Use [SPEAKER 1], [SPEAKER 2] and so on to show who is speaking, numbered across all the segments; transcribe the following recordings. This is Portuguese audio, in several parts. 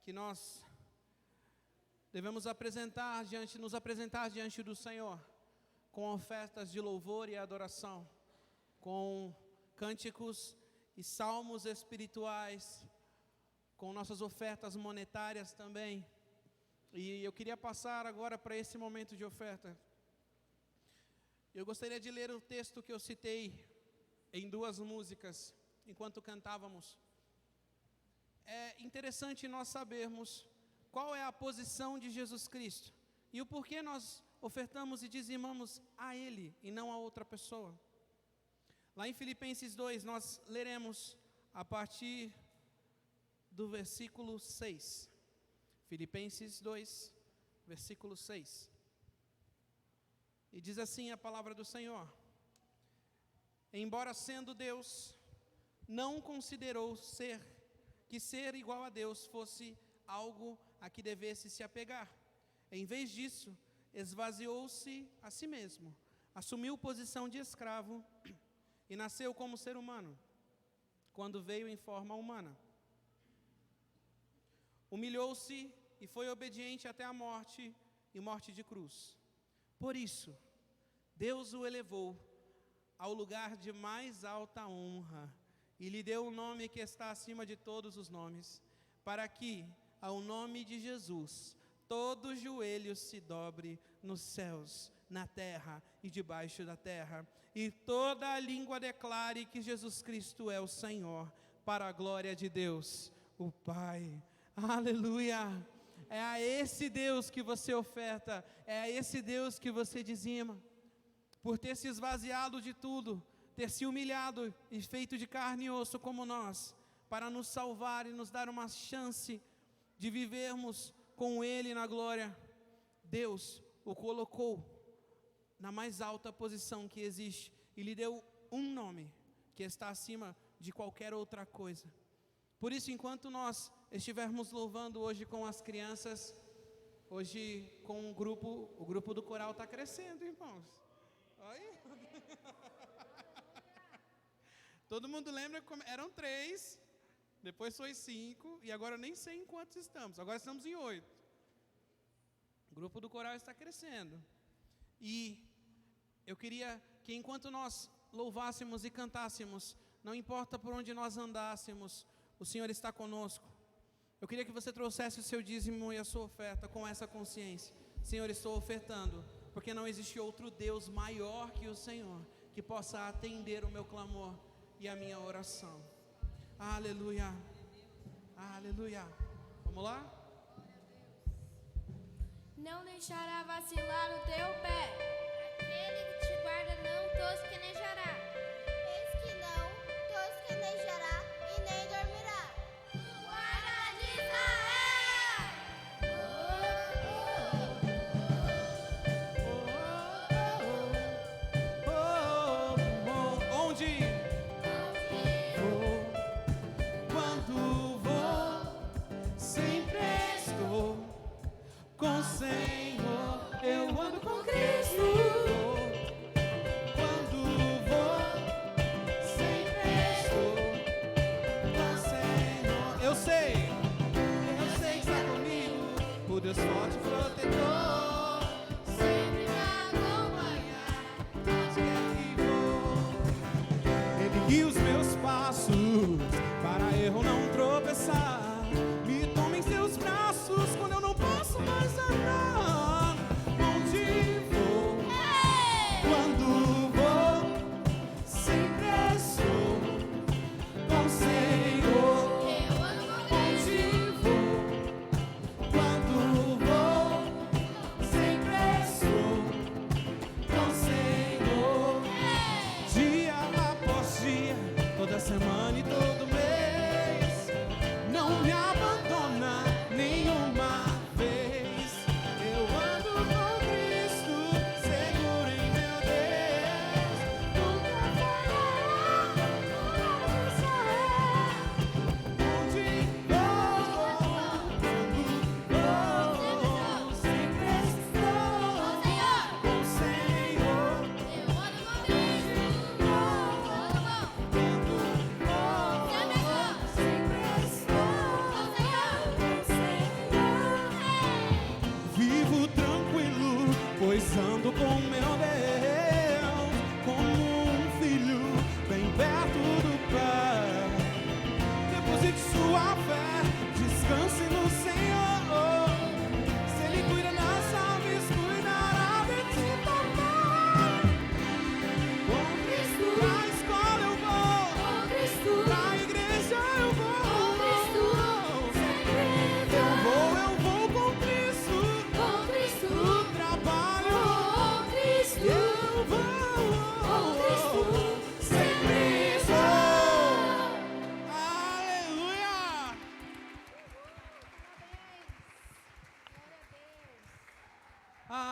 [SPEAKER 1] que nós devemos nos apresentar diante do Senhor com ofertas de louvor e adoração, com cânticos e salmos espirituais, com nossas ofertas monetárias também. E eu queria passar agora para esse momento de oferta. Eu gostaria de ler o texto que eu citei em 2 músicas, enquanto cantávamos. É interessante nós sabermos qual é a posição de Jesus Cristo e o porquê nós ofertamos e dizimamos a Ele e não a outra pessoa. Lá em Filipenses 2, nós leremos a partir do versículo 6. Filipenses 2, versículo 6. E diz assim a palavra do Senhor: embora sendo Deus, não considerou ser igual a Deus fosse algo a que devesse se apegar. Em vez disso, esvaziou-se a si mesmo, assumiu posição de escravo e nasceu como ser humano, quando veio em forma humana. Humilhou-se e foi obediente até a morte e morte de cruz. Por isso, Deus o elevou ao lugar de mais alta honra e lhe deu o nome que está acima de todos os nomes, para que, ao nome de Jesus, todo joelho se dobre nos céus, na terra e debaixo da terra, e toda a língua declare que Jesus Cristo é o Senhor, para a glória de Deus, o Pai. Aleluia! É a esse Deus que você oferta, é a esse Deus que você dizima, por ter se esvaziado de tudo, ter se humilhado e feito de carne e osso como nós, para nos salvar e nos dar uma chance de vivermos com Ele na glória. Deus o colocou na mais alta posição que existe e lhe deu um nome que está acima de qualquer outra coisa. Por isso, enquanto nós estivermos louvando hoje com as crianças, hoje com o grupo do coral está crescendo, irmãos. Aí. Todo mundo lembra como eram 3, depois foi 5, e agora eu nem sei em quantos estamos. Agora estamos em 8. O grupo do coral está crescendo. E eu queria que enquanto nós louvássemos e cantássemos, não importa por onde nós andássemos, o Senhor está conosco. Eu queria que você trouxesse o seu dízimo e a sua oferta com essa consciência. Senhor, estou ofertando, porque não existe outro Deus maior que o Senhor, que possa atender o meu clamor e a minha oração. Aleluia, aleluia. Vamos lá?
[SPEAKER 2] Não deixará vacilar o teu pé, aquele que te guarda não tosquenejará.
[SPEAKER 3] Eis que não tosquenejará e nem dormirá.
[SPEAKER 2] Guarda de Israel!
[SPEAKER 1] Onde vou, quando vou, sempre estou com o Senhor. Eu ando com Cristo. Quando vou, sempre estou com o Senhor. Eu sei que está comigo, o Deus forte e protetor, sempre me acompanhar, onde quer que vou. Ele guia os meus passos, para erro não tropeçar. Me toma em seus braços quando eu não posso mais andar. Onde vou, quando vou, sempre estou com o Senhor.
[SPEAKER 2] Eu ando com
[SPEAKER 1] Onde vou, quando vou,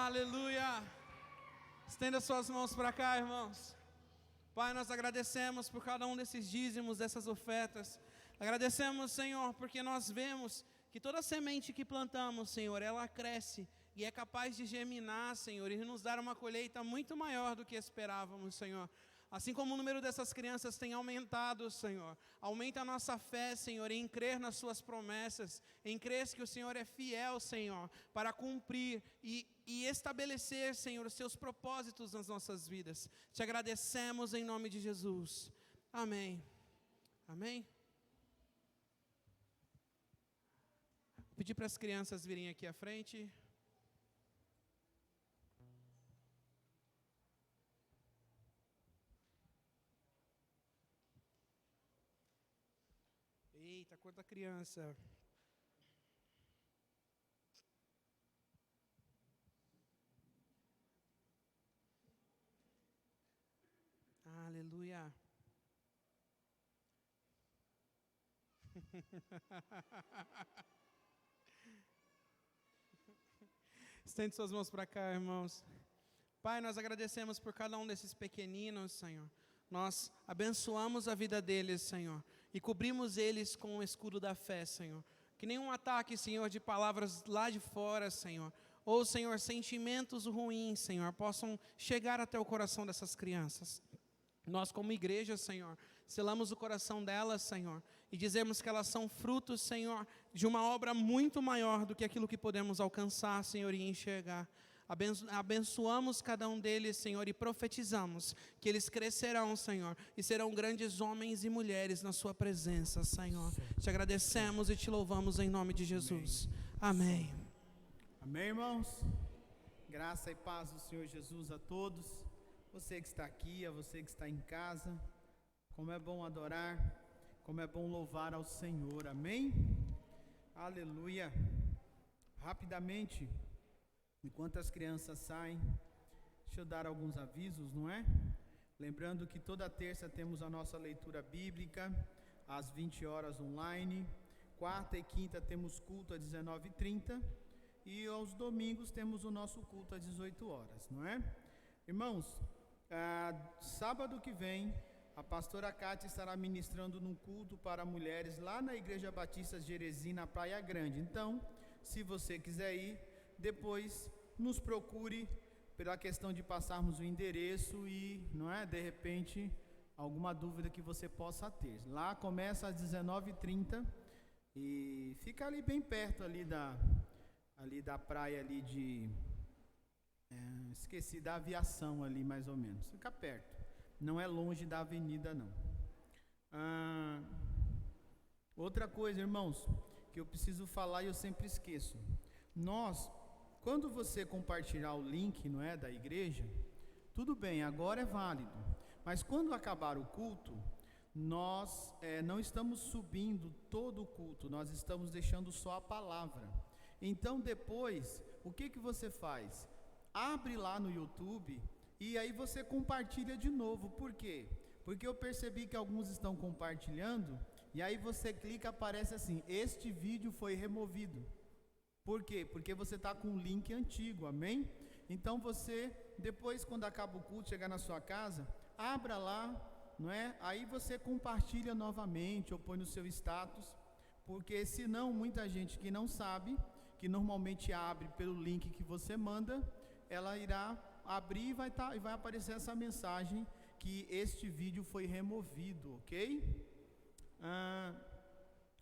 [SPEAKER 1] Aleluia. Estenda suas mãos para cá, irmãos. Pai, nós agradecemos por cada um desses dízimos, dessas ofertas. Agradecemos, Senhor, porque nós vemos que toda semente que plantamos, Senhor, ela cresce e é capaz de germinar, Senhor, e nos dar uma colheita muito maior do que esperávamos, Senhor. Assim como o número dessas crianças tem aumentado, Senhor, aumenta a nossa fé, Senhor, em crer nas suas promessas, em crer que o Senhor é fiel, Senhor, para cumprir e estabelecer, Senhor, os seus propósitos nas nossas vidas. Te agradecemos em nome de Jesus. Amém. Amém. Vou pedir para as crianças virem aqui à frente. Eita, quanta criança. Aleluia. Estende suas mãos para cá, irmãos. Pai, nós agradecemos por cada um desses pequeninos, Senhor. Nós abençoamos a vida deles, Senhor, e cobrimos eles com o escudo da fé, Senhor. Que nenhum ataque, Senhor, de palavras lá de fora, Senhor, ou, Senhor, sentimentos ruins, Senhor, possam chegar até o coração dessas crianças. Nós, como igreja, Senhor, selamos o coração delas, Senhor, e dizemos que elas são frutos, Senhor, de uma obra muito maior do que aquilo que podemos alcançar, Senhor, e enxergar. Abençoamos cada um deles, Senhor, e profetizamos que eles crescerão, Senhor, e serão grandes homens e mulheres na sua presença, Senhor. Te agradecemos e te louvamos em nome de Jesus. Amém.
[SPEAKER 4] Amém, irmãos? Graça e paz do Senhor Jesus a todos. Você que está aqui, a você que está em casa. Como é bom adorar, como é bom louvar ao Senhor. Amém? Aleluia. Rapidamente, enquanto as crianças saem, deixa eu dar alguns avisos, não é? Lembrando que toda terça temos a nossa leitura bíblica, às 20 horas online. Quarta e quinta temos culto às 19h30. E aos domingos temos o nosso culto às 18 horas, não é? Irmãos, sábado que vem, a pastora Cátia estará ministrando num culto para mulheres lá na Igreja Batista de Jerezi, na Praia Grande. Então, se você quiser ir, depois nos procure pela questão de passarmos o endereço e, não é, de repente, alguma dúvida que você possa ter. Lá começa às 19h30 e fica ali bem perto ali da praia ali de... esqueci da aviação ali mais ou menos. Fica perto. Não é longe da avenida não. Outra coisa, irmãos, que eu preciso falar e eu sempre esqueço. Quando você compartilhar o link, não é, da igreja, tudo bem, agora é válido. Mas quando acabar o culto, nós não estamos subindo todo o culto, nós estamos deixando só a palavra. Então depois, o que você faz? Abre lá no YouTube e aí você compartilha de novo. Por quê? Porque eu percebi que alguns estão compartilhando e aí você clica, aparece assim: este vídeo foi removido. Por quê? Porque você está com um link antigo, amém? Então você, depois quando acaba o culto, chegar na sua casa, abra lá, não é? Aí você compartilha novamente ou põe no seu status, porque senão muita gente que não sabe, que normalmente abre pelo link que você manda, ela irá abrir e vai aparecer essa mensagem que este vídeo foi removido, ok?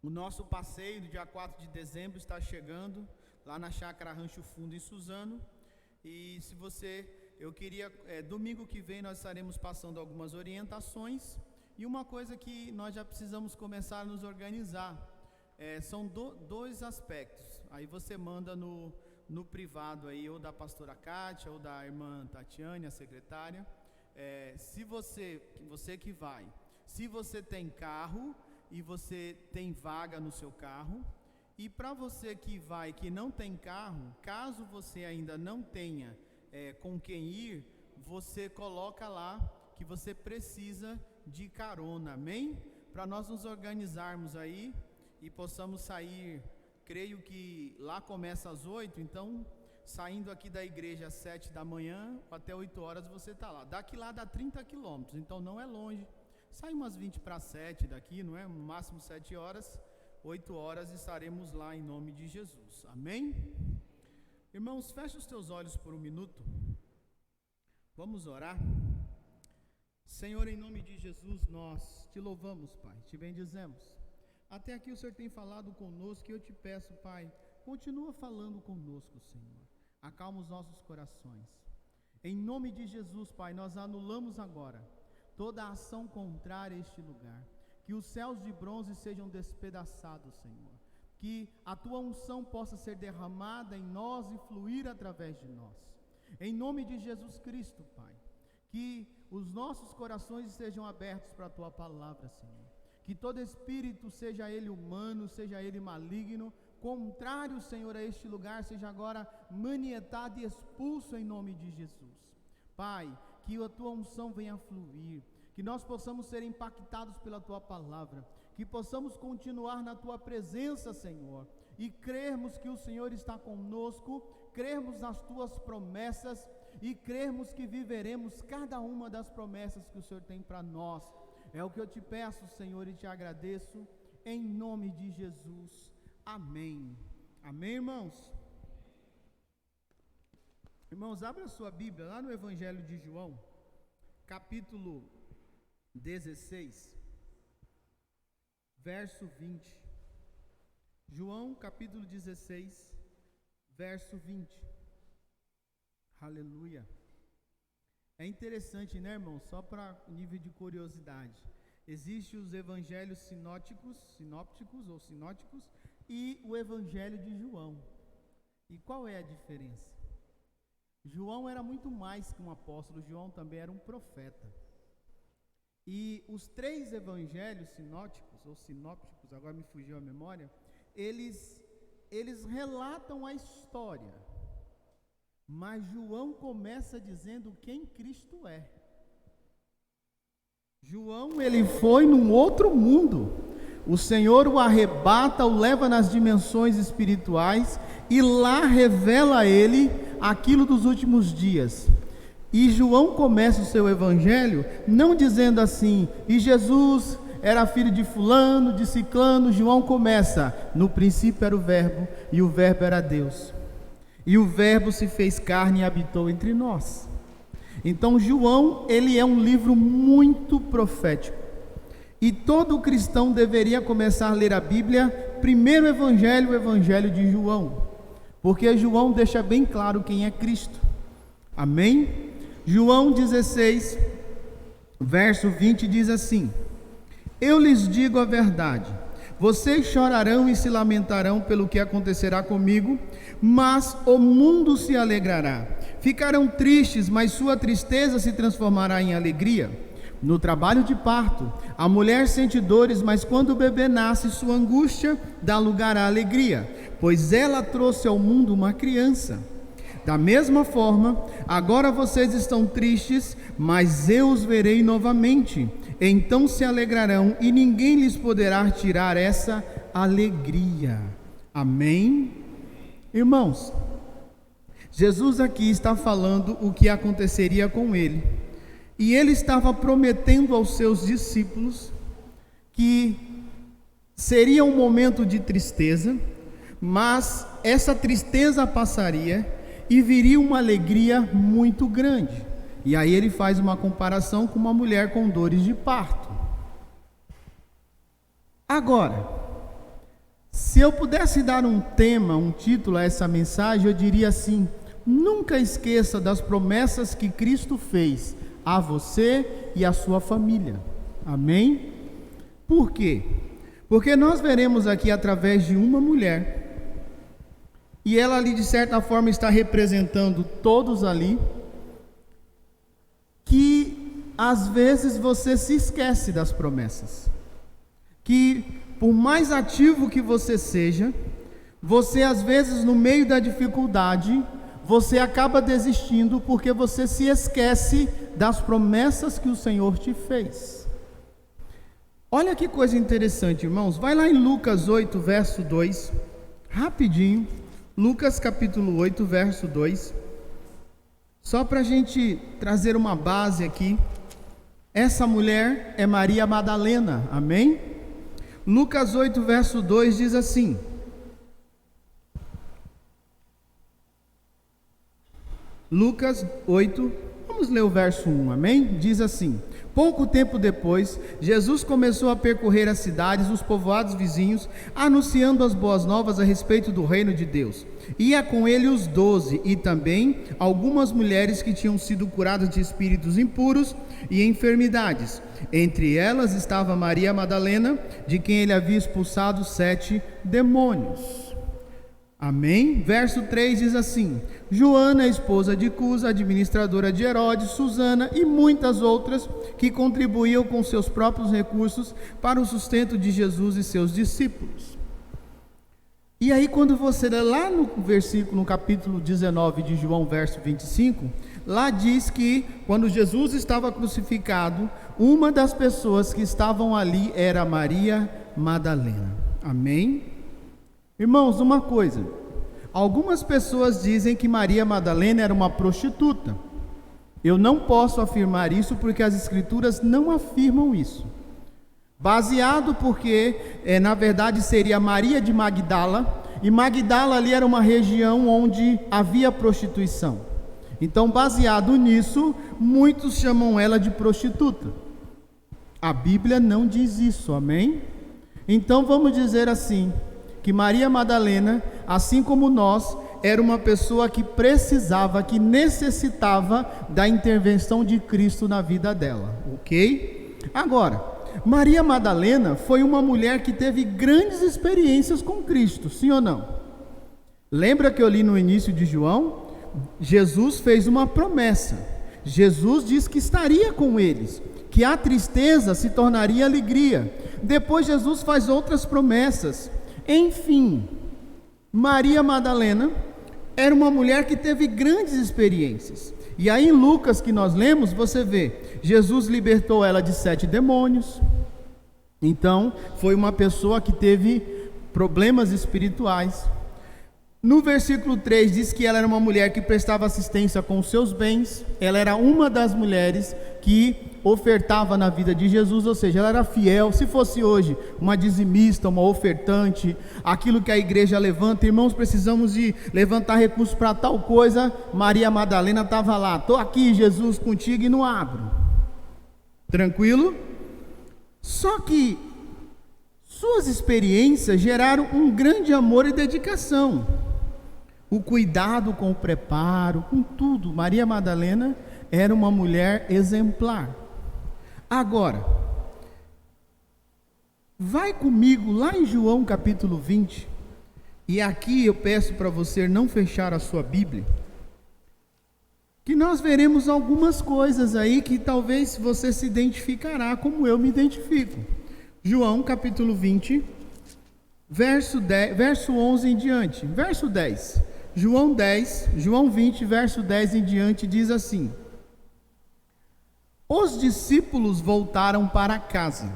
[SPEAKER 4] O nosso passeio do dia 4 de dezembro está chegando, lá na Chácara Rancho Fundo, em Suzano. E se eu queria, domingo que vem nós estaremos passando algumas orientações. E uma coisa que nós já precisamos começar a nos organizar, são dois aspectos. Aí você manda no privado aí, ou da pastora Cátia, ou da irmã Tatiane, a secretária. Se você que vai, se você tem carro e você tem vaga no seu carro, e para você que vai, que não tem carro, caso você ainda não tenha com quem ir, você coloca lá que você precisa de carona, amém? Para nós nos organizarmos aí e possamos sair, creio que lá começa às 8, então saindo aqui da igreja às 7 da manhã, até 8 horas você está lá. Daqui lá dá 30 quilômetros, então não é longe. Sai umas 20 para 7 daqui, não é? No máximo 7 horas, 8 horas estaremos lá em nome de Jesus. Amém? Irmãos, feche os teus olhos por um minuto. Vamos orar. Senhor, em nome de Jesus, nós te louvamos, Pai, te bendizemos. Até aqui o Senhor tem falado conosco e eu te peço, Pai, continua falando conosco, Senhor. Acalma os nossos corações. Em nome de Jesus, Pai, nós anulamos agora toda a ação contrária a este lugar. Que os céus de bronze sejam despedaçados, Senhor. Que a tua unção possa ser derramada em nós e fluir através de nós. Em nome de Jesus Cristo, Pai, que os nossos corações sejam abertos para a tua palavra, Senhor. Que todo espírito, seja ele humano, seja ele maligno, contrário, Senhor, a este lugar, seja agora manietado e expulso em nome de Jesus. Pai, que a tua unção venha fluir, que nós possamos ser impactados pela tua palavra, que possamos continuar na tua presença, Senhor, e crermos que o Senhor está conosco, crermos nas tuas promessas e crermos que viveremos cada uma das promessas que o Senhor tem para nós. É o que eu te peço, Senhor, e te agradeço, em nome de Jesus. Amém. Amém, irmãos? Irmãos, abra a sua Bíblia lá no Evangelho de João, capítulo 16, verso 20. João, capítulo 16, verso 20. Aleluia. É interessante, né, irmão? Só para nível de curiosidade. Existem os evangelhos sinópticos e o evangelho de João. E qual é a diferença? João era muito mais que um apóstolo, João também era um profeta. E os três evangelhos sinópticos, agora me fugiu a memória, eles relatam a história. Mas João começa dizendo quem Cristo é. João, ele foi num outro mundo. O Senhor o arrebata, o leva nas dimensões espirituais e lá revela a ele aquilo dos últimos dias. E João começa o seu evangelho não dizendo assim, e Jesus era filho de fulano, de ciclano. João começa, no princípio era o verbo, e o verbo era Deus. E o verbo se fez carne e habitou entre nós. Então João, ele é um livro muito profético. E todo cristão deveria começar a ler a Bíblia, primeiro evangelho, o evangelho de João. Porque João deixa bem claro quem é Cristo. Amém? João 16, verso 20 diz assim: eu lhes digo a verdade, vocês chorarão e se lamentarão pelo que acontecerá comigo, mas o mundo se alegrará. Ficarão tristes, mas sua tristeza se transformará em alegria. No trabalho de parto, a mulher sente dores, mas quando o bebê nasce, sua angústia dá lugar à alegria, pois ela trouxe ao mundo uma criança. Da mesma forma, agora vocês estão tristes, mas eu os verei novamente. Então se alegrarão e ninguém lhes poderá tirar essa alegria. Amém? Irmãos, Jesus aqui está falando o que aconteceria com ele. E ele estava prometendo aos seus discípulos que seria um momento de tristeza, mas essa tristeza passaria e viria uma alegria muito grande. E aí ele faz uma comparação com uma mulher com dores de parto. Agora, se eu pudesse dar um tema, um título a essa mensagem, eu diria assim: nunca esqueça das promessas que Cristo fez a você e a sua família. Amém? Por quê? Porque nós veremos aqui através de uma mulher, e ela ali de certa forma está representando todos ali, que às vezes você se esquece das promessas, que por mais ativo que você seja, você às vezes no meio da dificuldade, você acaba desistindo porque você se esquece das promessas que o Senhor te fez. Olha que coisa interessante, irmãos. Vai lá em Lucas 8, verso 2, rapidinho. Lucas capítulo 8, verso 2. Só para a gente trazer uma base aqui. Essa mulher é Maria Madalena, amém? Lucas 8, verso 2 diz assim: Lucas 8, vamos ler o verso 1, amém? Diz assim: pouco tempo depois, Jesus começou a percorrer as cidades, os povoados vizinhos, anunciando as boas novas a respeito do reino de Deus. Ia com ele os 12 e também algumas mulheres que tinham sido curadas de espíritos impuros e enfermidades. Entre elas estava Maria Madalena, de quem ele havia expulsado 7 demônios. Amém? Verso 3 diz assim: Joana, esposa de Cusa, administradora de Herodes, Susana e muitas outras que contribuíam com seus próprios recursos para o sustento de Jesus e seus discípulos. E aí quando você lê lá no versículo, no capítulo 19 de João, verso 25, lá diz que quando Jesus estava crucificado, uma das pessoas que estavam ali era Maria Madalena. Amém? Irmãos, uma coisa, algumas pessoas dizem que Maria Madalena era uma prostituta. Eu não posso afirmar isso porque as escrituras não afirmam isso. Baseado porque, na verdade, seria Maria de Magdala, e Magdala ali era uma região onde havia prostituição. Então, baseado nisso, muitos chamam ela de prostituta. A Bíblia não diz isso, amém? Então, vamos dizer assim, que Maria Madalena, assim como nós, era uma pessoa que precisava, que necessitava da intervenção de Cristo na vida dela, ok? Agora, Maria Madalena foi uma mulher que teve grandes experiências com Cristo, sim ou não? Lembra que eu li no início de João? Jesus fez uma promessa. Jesus disse que estaria com eles, que a tristeza se tornaria alegria. Depois Jesus faz outras promessas. Enfim, Maria Madalena era uma mulher que teve grandes experiências. E aí em Lucas que nós lemos, você vê, Jesus libertou ela de 7 demônios. Então, foi uma pessoa que teve problemas espirituais. No versículo 3 diz que ela era uma mulher que prestava assistência com os seus bens. Ela era uma das mulheres que ofertava na vida de Jesus, ou seja, ela era fiel. Se fosse hoje uma dizimista, uma ofertante, aquilo que a igreja levanta, irmãos, precisamos de levantar recursos para tal coisa, Maria Madalena estava lá, estou aqui Jesus contigo e não abro, tranquilo? Só que suas experiências geraram um grande amor e dedicação, o cuidado com o preparo, com tudo. Maria Madalena era uma mulher exemplar. Agora, vai comigo lá em João capítulo 20, e aqui eu peço para você não fechar a sua Bíblia, que nós veremos algumas coisas aí que talvez você se identificará como eu me identifico. João capítulo 20, verso 11 em diante, verso 10. João 20, verso 10 em diante diz assim: os discípulos voltaram para casa.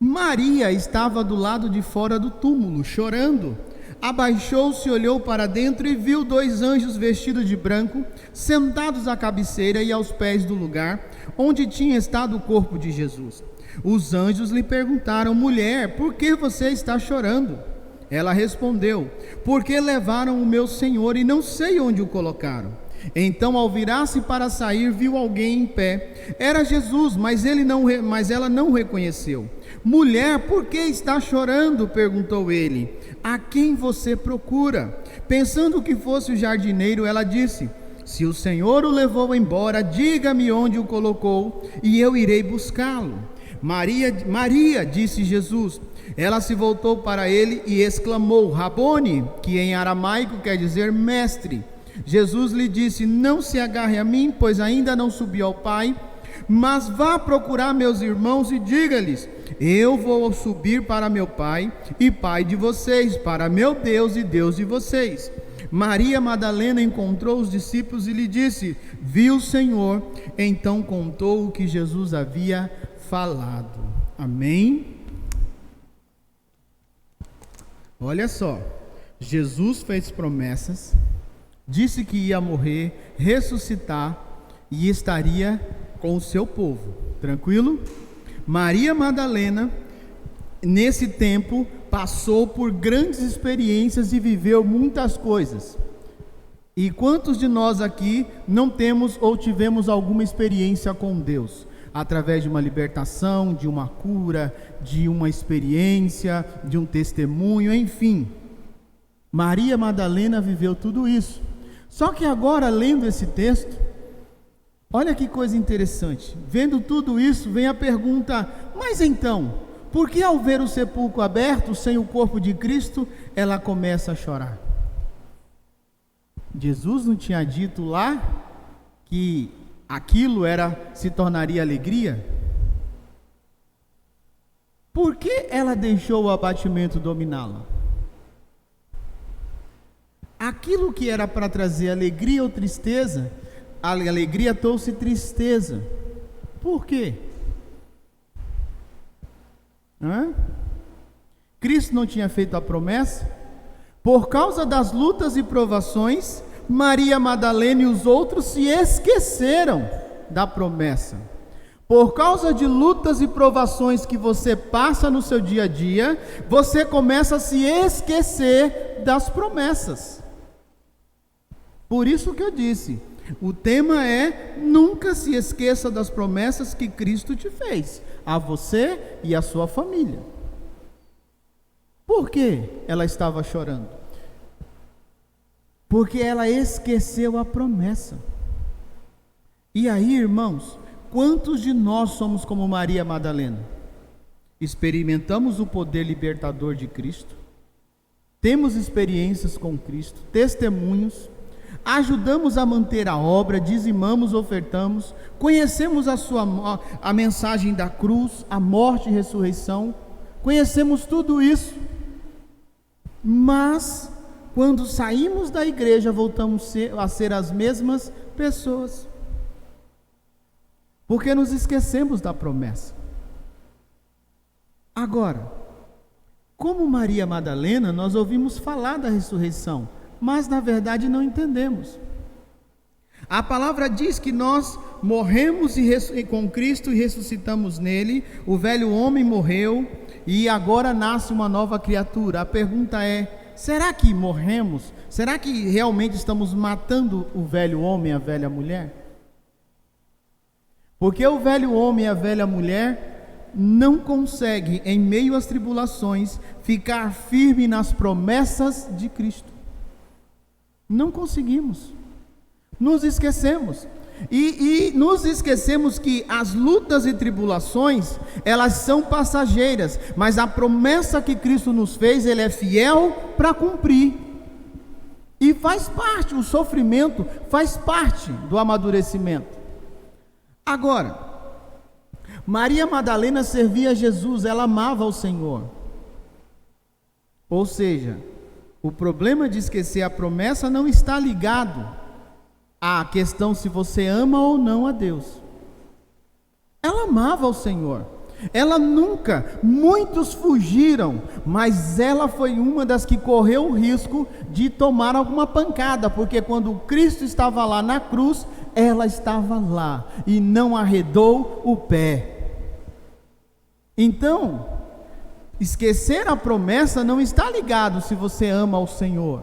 [SPEAKER 4] Maria estava do lado de fora do túmulo, chorando. Abaixou-se, olhou para dentro e viu 2 anjos vestidos de branco, sentados à cabeceira e aos pés do lugar onde tinha estado o corpo de Jesus. Os anjos lhe perguntaram: mulher, por que você está chorando? Ela respondeu: porque levaram o meu Senhor e não sei onde o colocaram. Então, ao virar-se para sair, viu alguém em pé. Era Jesus, mas ela não o reconheceu. Mulher, por que está chorando? Perguntou ele. A quem você procura? Pensando que fosse o jardineiro, ela disse: se o Senhor o levou embora, diga-me onde o colocou e eu irei buscá-lo. Maria, Maria, disse Jesus. Ela se voltou para ele e exclamou: Rabone, que em aramaico quer dizer mestre. Jesus lhe disse: não se agarre a mim, pois ainda não subi ao Pai, mas vá procurar meus irmãos e diga-lhes: eu vou subir para meu Pai e Pai de vocês, para meu Deus e Deus de vocês. Maria Madalena encontrou os discípulos e lhe disse: vi o Senhor. Então contou o que Jesus havia falado. Amém? Olha só, Jesus fez promessas, disse que ia morrer, ressuscitar e estaria com o seu povo. Tranquilo? Maria Madalena, nesse tempo, passou por grandes experiências e viveu muitas coisas. E quantos de nós aqui não temos ou tivemos alguma experiência com Deus? Através de uma libertação, de uma cura, de uma experiência, de um testemunho, enfim. Maria Madalena viveu tudo isso. Só que agora, lendo esse texto, olha que coisa interessante. Vendo tudo isso, vem a pergunta: mas então, por que ao ver o sepulcro aberto, sem o corpo de Cristo, ela começa a chorar? Jesus não tinha dito lá que aquilo se tornaria alegria? Por que ela deixou o abatimento dominá-la? Aquilo que era para trazer alegria ou tristeza, a alegria trouxe tristeza. Por quê? Cristo não tinha feito a promessa? Por causa das lutas e provações, Maria Madalena e os outros se esqueceram da promessa. Por causa de lutas e provações que você passa no seu dia a dia, você começa a se esquecer das promessas. Por isso que eu disse, o tema é: nunca se esqueça das promessas que Cristo te fez, a você e a sua família. Por que ela estava chorando? Porque ela esqueceu a promessa. E aí, irmãos, quantos de nós somos como Maria Madalena? Experimentamos o poder libertador de Cristo, temos experiências com Cristo, testemunhos, ajudamos a manter a obra, dizimamos, ofertamos, conhecemos a mensagem da cruz, a morte e ressurreição, conhecemos tudo isso, mas quando saímos da igreja voltamos a ser as mesmas pessoas, porque nos esquecemos da promessa. Agora, como Maria Madalena, nós ouvimos falar da ressurreição, mas na verdade não entendemos. A palavra diz que nós morremos com Cristo e ressuscitamos nele, o velho homem morreu e agora nasce uma nova criatura. A pergunta é: será que morremos? Será que realmente estamos matando o velho homem e a velha mulher? Porque o velho homem e a velha mulher não conseguem, em meio às tribulações, ficar firme nas promessas de Cristo. Não conseguimos. Nos esquecemos. E nos esquecemos que as lutas e tribulações, elas são passageiras, mas a promessa que Cristo nos fez, Ele é fiel para cumprir. E faz parte, o sofrimento faz parte do amadurecimento. Agora, Maria Madalena servia a Jesus, ela amava o Senhor. Ou seja, o problema de esquecer a promessa não está ligado à questão se você ama ou não a Deus. Ela amava o Senhor. Ela nunca, muitos fugiram, mas ela foi uma das que correu o risco de tomar alguma pancada, porque quando Cristo estava lá na cruz, ela estava lá e não arredou o pé. Então, esquecer a promessa não está ligado se você ama o Senhor,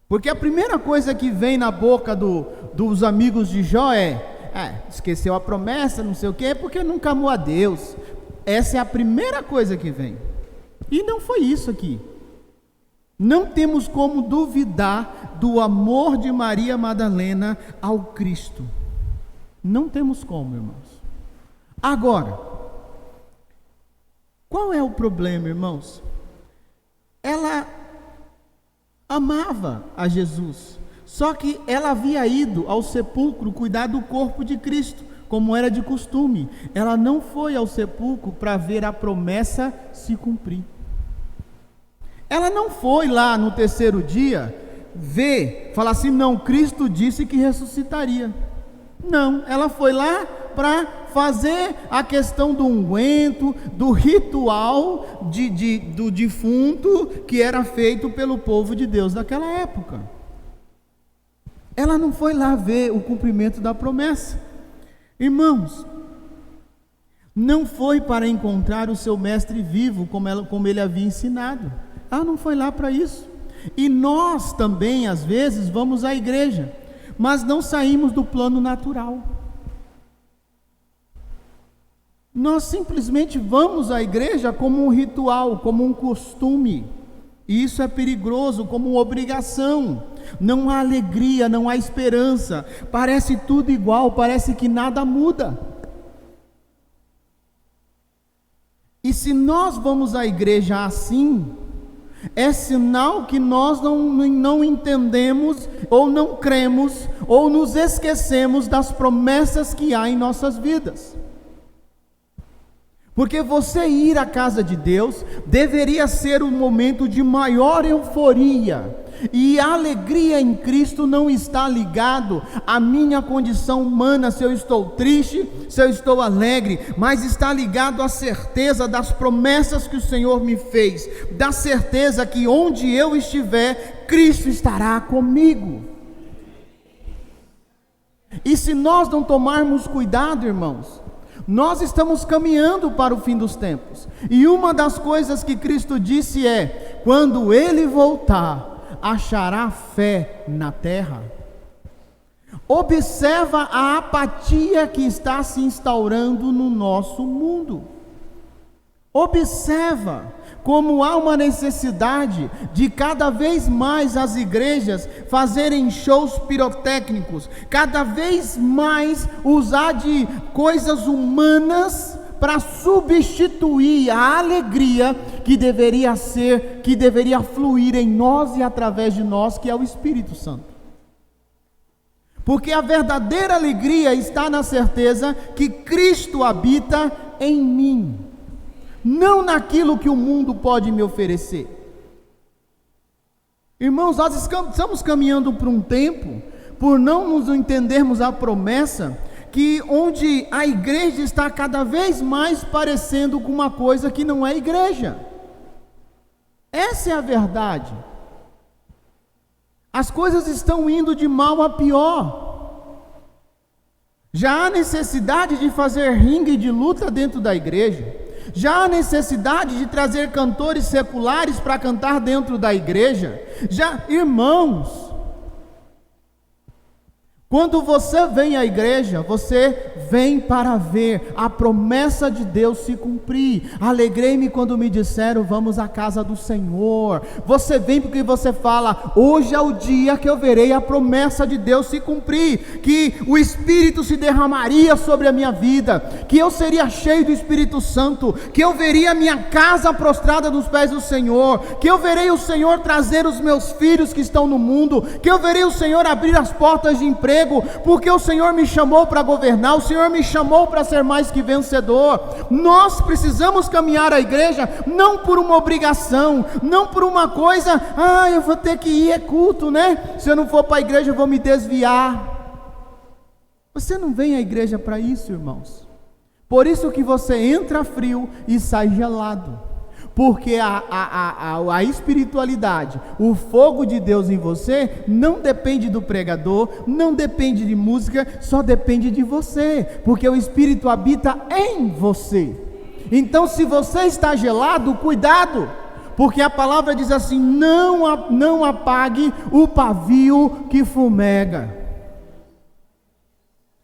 [SPEAKER 4] porque a primeira coisa que vem na boca dos amigos de Jó esqueceu a promessa, não sei o quê, porque nunca amou a Deus. Essa é a primeira coisa que vem, e não foi isso aqui. Não temos como duvidar do amor de Maria Madalena ao Cristo, não temos como, irmãos. Agora, qual é o problema, irmãos? Ela amava a Jesus, só que ela havia ido ao sepulcro cuidar do corpo de Cristo, como era de costume. Ela não foi ao sepulcro para ver a promessa se cumprir. Ela não foi lá no terceiro dia falar assim: não, Cristo disse que ressuscitaria. Não, ela foi lá para fazer a questão do unguento, do ritual do defunto que era feito pelo povo de Deus daquela época. Ela não foi lá ver o cumprimento da promessa. Irmãos, não foi para encontrar o seu mestre vivo, como ele havia ensinado. Ela não foi lá para isso. E nós também, às vezes, vamos à igreja, mas não saímos do plano natural. Nós simplesmente vamos à igreja como um ritual, como um costume. E isso é perigoso, como uma obrigação. Não há alegria, não há esperança. Parece tudo igual, parece que nada muda. E se nós vamos à igreja assim, é sinal que nós não entendemos, ou não cremos, ou nos esquecemos das promessas que há em nossas vidas. Porque você ir à casa de Deus deveria ser um momento de maior euforia. E a alegria em Cristo não está ligado à minha condição humana, se eu estou triste, se eu estou alegre, mas está ligado à certeza das promessas que o Senhor me fez, da certeza que onde eu estiver, Cristo estará comigo. E se nós não tomarmos cuidado, irmãos, nós estamos caminhando para o fim dos tempos. E uma das coisas que Cristo disse é: quando Ele voltar, achará fé na terra? Observa a apatia que está se instaurando no nosso mundo. Observa como há uma necessidade de cada vez mais as igrejas fazerem shows pirotécnicos, cada vez mais usar de coisas humanas para substituir a alegria que deveria fluir em nós e através de nós, que é o Espírito Santo. Porque a verdadeira alegria está na certeza que Cristo habita em mim, não naquilo que o mundo pode me oferecer. Irmãos, nós estamos caminhando para um tempo, por não nos entendermos a promessa, que onde a igreja está cada vez mais parecendo com uma coisa que não é igreja. Essa é a verdade. As coisas estão indo de mal a pior. Já há necessidade de fazer ringue de luta dentro da igreja. Já há necessidade de trazer cantores seculares para cantar dentro da igreja. Irmãos, quando você vem à igreja, você vem para ver a promessa de Deus se cumprir. Alegrei-me quando me disseram: vamos à casa do Senhor. Você vem porque você fala: hoje é o dia que eu verei a promessa de Deus se cumprir, que o Espírito se derramaria sobre a minha vida, que eu seria cheio do Espírito Santo, que eu veria a minha casa prostrada nos pés do Senhor, que eu verei o Senhor trazer os meus filhos que estão no mundo, que eu verei o Senhor abrir as portas de emprego, porque o Senhor me chamou para governar, o Senhor me chamou para ser mais que vencedor. Nós precisamos caminhar à igreja não por uma obrigação, não por uma coisa: eu vou ter que ir, é culto, né? Se eu não for para a igreja eu vou me desviar. Você não vem à igreja para isso, irmãos. Por isso que você entra frio e sai gelado. Porque a espiritualidade, o fogo de Deus em você, não depende do pregador, não depende de música, só depende de você, porque o Espírito habita em você. Então, se você está gelado, cuidado, porque a palavra diz assim: não apague o pavio que fumega.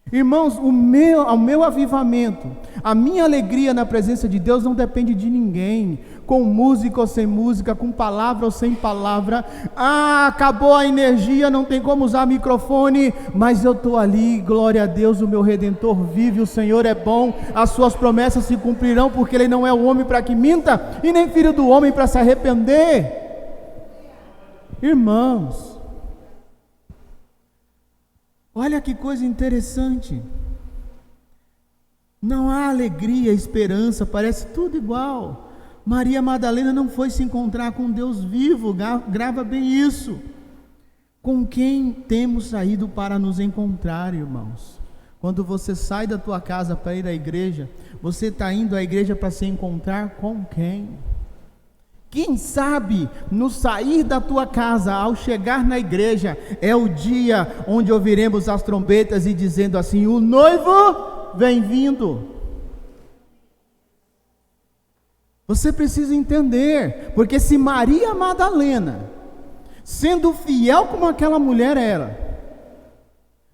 [SPEAKER 4] Irmãos, o meu avivamento, a minha alegria na presença de Deus não depende de ninguém, com música ou sem música, com palavra ou sem palavra. Acabou a energia, não tem como usar microfone, mas eu estou ali, glória a Deus, o meu Redentor vive, o Senhor é bom, as suas promessas se cumprirão, porque Ele não é o homem para que minta, e nem filho do homem para se arrepender. Irmãos, olha que coisa interessante. Não há alegria, esperança, parece tudo igual. Maria Madalena não foi se encontrar com Deus vivo, grava bem isso. Com quem temos saído para nos encontrar, irmãos? Quando você sai da tua casa para ir à igreja, você está indo à igreja para se encontrar com quem? Quem sabe no sair da tua casa, ao chegar na igreja, é o dia onde ouviremos as trombetas e dizendo assim: o noivo vem vindo. Você precisa entender, porque se Maria Madalena, sendo fiel como aquela mulher era,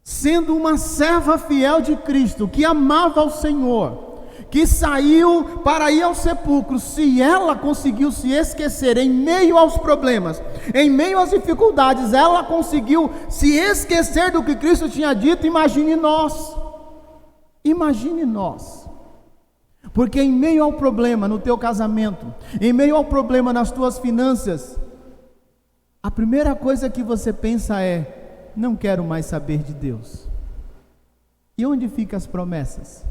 [SPEAKER 4] sendo uma serva fiel de Cristo, que amava ao Senhor, que saiu para ir ao sepulcro, se ela conseguiu se esquecer em meio aos problemas, em meio às dificuldades, ela conseguiu se esquecer do que Cristo tinha dito, imagine nós, porque em meio ao problema no teu casamento, em meio ao problema nas tuas finanças, a primeira coisa que você pensa é: não quero mais saber de Deus. E onde ficam as promessas?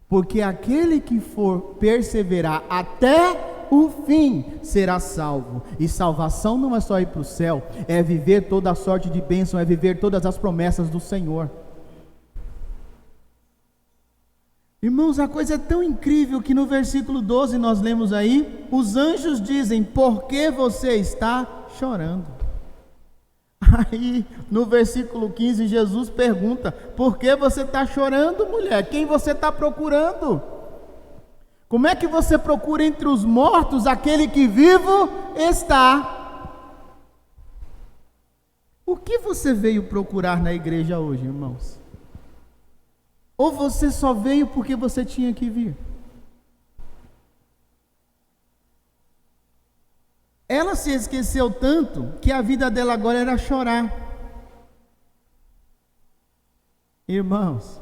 [SPEAKER 4] Porque aquele que for perseverar até o fim será salvo. E salvação não é só ir para o céu, é viver toda a sorte de bênção, é viver todas as promessas do Senhor. Irmãos, a coisa é tão incrível que no versículo 12 nós lemos aí: os anjos dizem, por que você está chorando? Aí no versículo 15 Jesus pergunta, por que você está chorando, mulher? Quem você está procurando? Como é que você procura entre os mortos aquele que vivo está? O que você veio procurar na igreja hoje, irmãos? Ou você só veio porque você tinha que vir? Ela se esqueceu tanto que a vida dela agora era chorar. Irmãos,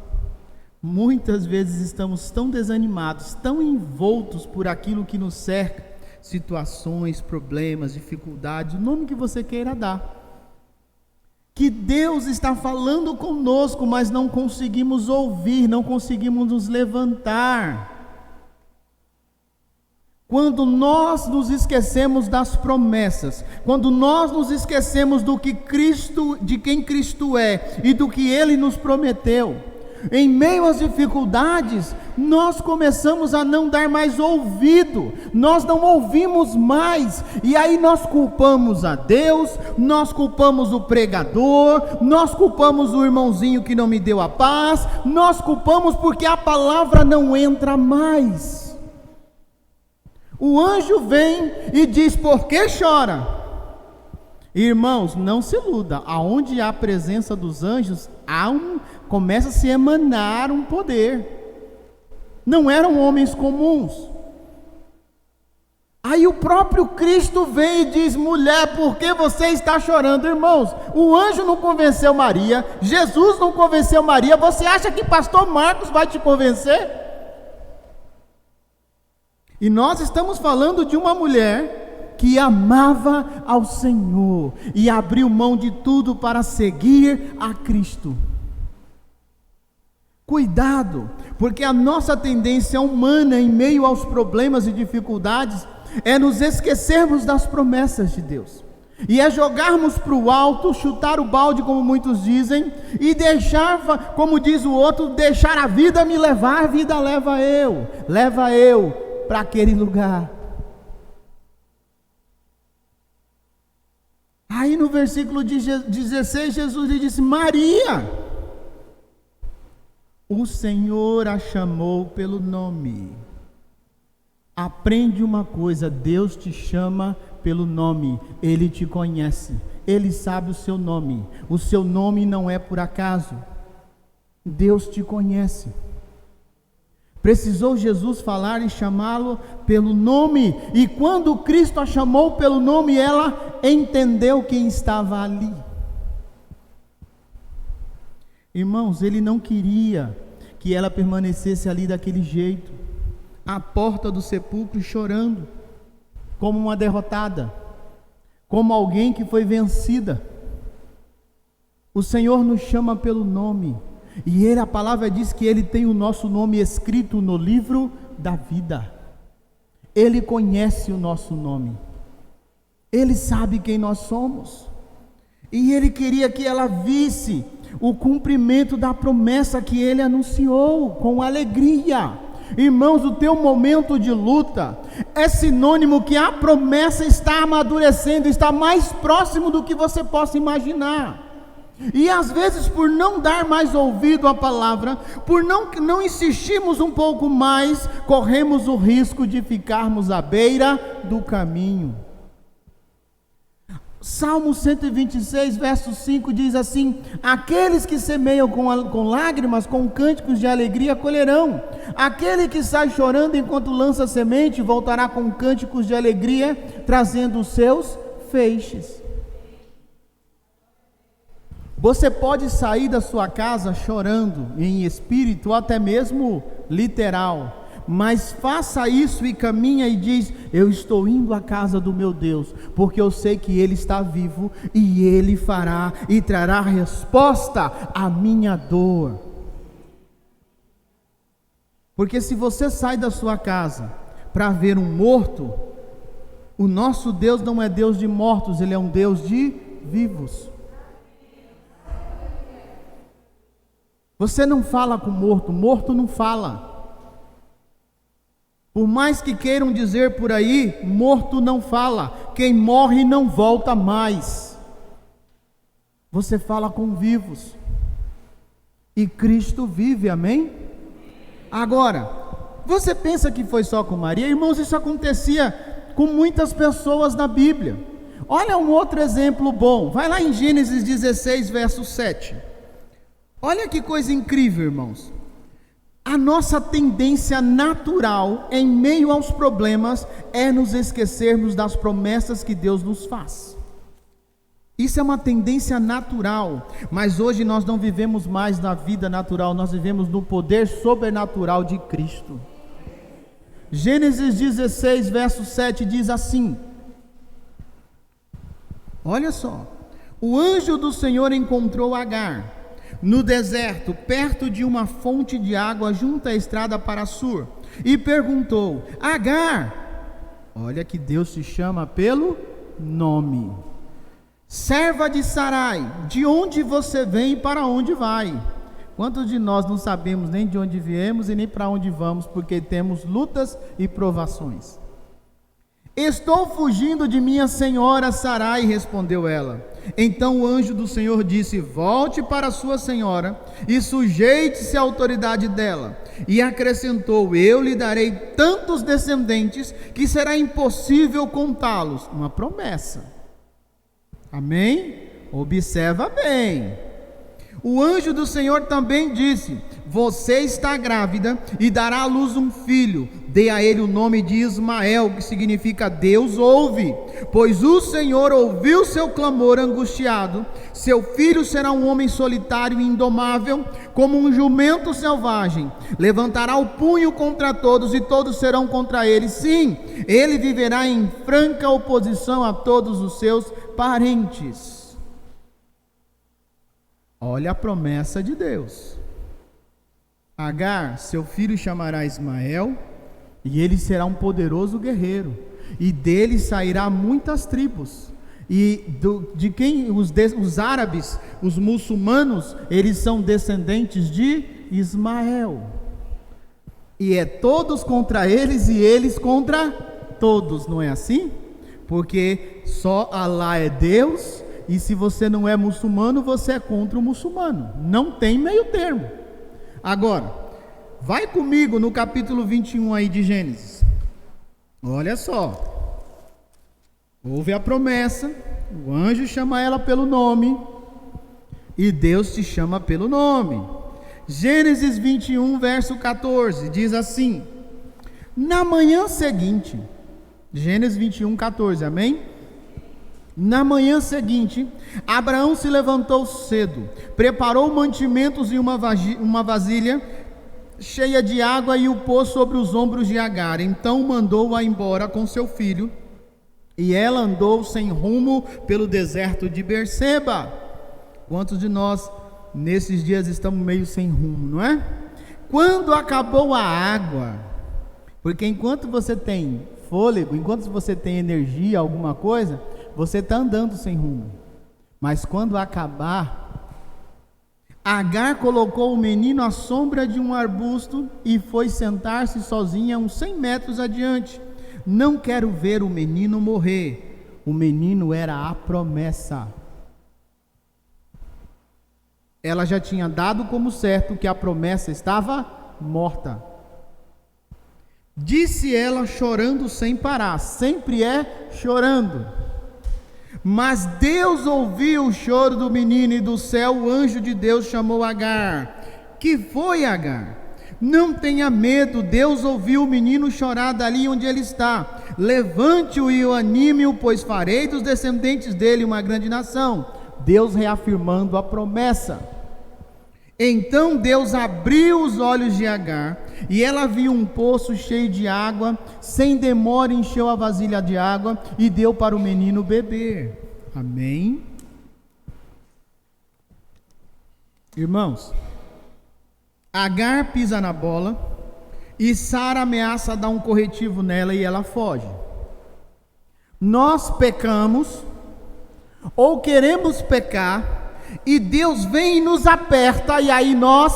[SPEAKER 4] muitas vezes estamos tão desanimados, tão envoltos por aquilo que nos cerca, situações, problemas, dificuldades, o nome que você queira dar, que Deus está falando conosco, mas não conseguimos ouvir, não conseguimos nos levantar. Quando nós nos esquecemos das promessas, quando nós nos esquecemos do que Cristo, de quem Cristo é e do que Ele nos prometeu, em meio às dificuldades, nós começamos a não dar mais ouvido, nós não ouvimos mais, e aí nós culpamos a Deus, nós culpamos o pregador, nós culpamos o irmãozinho que não me deu a paz, nós culpamos porque a palavra não entra mais. O anjo vem e diz, por que chora? Irmãos, não se iluda, aonde há a presença dos anjos, começa a se emanar um poder. Não eram homens comuns. Aí o próprio Cristo vem e diz, mulher, por que você está chorando? Irmãos, o anjo não convenceu Maria, Jesus não convenceu Maria, você acha que pastor Marcos vai te convencer? E nós estamos falando de uma mulher que amava ao Senhor e abriu mão de tudo para seguir a Cristo. Cuidado, porque a nossa tendência humana em meio aos problemas e dificuldades é nos esquecermos das promessas de Deus. E é jogarmos para o alto, chutar o balde, como muitos dizem, e deixar, como diz o outro, deixar a vida me levar, a vida leva eu para aquele lugar. Aí no versículo 16, Jesus lhe disse, Maria. O Senhor a chamou pelo nome. Aprende uma coisa, Deus te chama pelo nome, Ele te conhece, Ele sabe o seu nome não é por acaso, Deus te conhece. Precisou Jesus falar e chamá-lo pelo nome, e quando Cristo a chamou pelo nome, ela entendeu quem estava ali. Irmãos, Ele não queria que ela permanecesse ali daquele jeito, à porta do sepulcro chorando, como uma derrotada, como alguém que foi vencida. O Senhor nos chama pelo nome, e a palavra diz que Ele tem o nosso nome escrito no livro da vida. Ele conhece o nosso nome, Ele sabe quem nós somos, e Ele queria que ela visse o cumprimento da promessa que ele anunciou com alegria. Irmãos, o teu momento de luta é sinônimo que a promessa está amadurecendo, está mais próximo do que você possa imaginar. E às vezes, por não dar mais ouvido à palavra, por não insistirmos um pouco mais, corremos o risco de ficarmos à beira do caminho. Salmo 126, verso 5 diz assim: aqueles que semeiam com lágrimas, com cânticos de alegria colherão. Aquele que sai chorando enquanto lança semente, voltará com cânticos de alegria, trazendo os seus feixes. Você pode sair da sua casa chorando em espírito, ou até mesmo literal, mas faça isso e caminha e diz: eu estou indo à casa do meu Deus, porque eu sei que Ele está vivo e Ele fará e trará resposta à minha dor. Porque se você sai da sua casa para ver um morto, o nosso Deus não é Deus de mortos, Ele é um Deus de vivos. Você não fala com morto, morto não fala. Por mais que queiram dizer por aí, morto não fala, quem morre não volta mais. Você fala com vivos, e Cristo vive, amém? Agora, você pensa que foi só com Maria? Irmãos, isso acontecia com muitas pessoas na Bíblia. Olha um outro exemplo bom, vai lá em Gênesis 16, verso 7. Olha que coisa incrível, irmãos. A nossa tendência natural, em meio aos problemas, é nos esquecermos das promessas que Deus nos faz. Isso é uma tendência natural, mas hoje nós não vivemos mais na vida natural, nós vivemos no poder sobrenatural de Cristo. Gênesis 16, verso 7 diz assim: olha só, o anjo do Senhor encontrou Agar no deserto, perto de uma fonte de água junto à estrada para Sur, e perguntou: Agar, olha que Deus se chama pelo nome, serva de Sarai, de onde você vem e para onde vai? Quantos de nós não sabemos nem de onde viemos e nem para onde vamos, porque temos lutas e provações? Estou fugindo de minha senhora Sarai, respondeu ela. Então o anjo do Senhor disse: volte para sua senhora e sujeite-se à autoridade dela. E acrescentou: eu lhe darei tantos descendentes que será impossível contá-los. Uma promessa. Amém? Observa bem. O anjo do Senhor também disse: você está grávida e dará à luz um filho. Dê a ele o nome de Ismael, que significa Deus ouve, pois o Senhor ouviu seu clamor angustiado. Seu filho será um homem solitário e indomável, como um jumento selvagem. Levantará o punho contra todos e todos serão contra ele. Sim, ele viverá em franca oposição a todos os seus parentes. Olha a promessa de Deus. Agar, seu filho chamará Ismael, e ele será um poderoso guerreiro, e dele sairá muitas tribos. E de quem? Os árabes, os muçulmanos, eles são descendentes de Ismael. E é todos contra eles e eles contra todos, não é assim? Porque só Alá é Deus, e se você não é muçulmano, você é contra o muçulmano. Não tem meio termo. Agora, vai comigo no capítulo 21 aí de Gênesis. Olha só. Houve a promessa, o anjo chama ela pelo nome, e Deus te chama pelo nome. Gênesis 21, verso 14, diz assim: na manhã seguinte, Gênesis 21, 14, amém? Na manhã seguinte, Abraão se levantou cedo, preparou mantimentos e uma vasilha cheia de água e o pôs sobre os ombros de Agar. Então mandou-a embora com seu filho, e ela andou sem rumo pelo deserto de Berseba. Quantos de nós nesses dias estamos meio sem rumo, não é? Quando acabou a água, porque enquanto você tem fôlego, enquanto você tem energia, alguma coisa, você está andando sem rumo. Mas quando acabar, Agar colocou o menino à sombra de um arbusto e foi sentar-se sozinha uns 100 metros adiante. Não quero ver o menino morrer. O menino era a promessa. Ela já tinha dado como certo que a promessa estava morta. Disse ela chorando sem parar, sempre é chorando. Mas Deus ouviu o choro do menino e do céu o anjo de Deus chamou Agar. Que foi, Agar? Não tenha medo, Deus ouviu o menino chorar dali onde ele está. Levante-o e o anime-o, pois farei dos descendentes dele uma grande nação. Deus reafirmando a promessa. Então Deus abriu os olhos de Agar, e ela viu um poço cheio de água. Sem demora encheu a vasilha de água e deu para o menino beber. Amém? Irmãos, Agar pisa na bola e Sara ameaça dar um corretivo nela e ela foge. Nós pecamos ou queremos pecar e Deus vem e nos aperta, e aí nós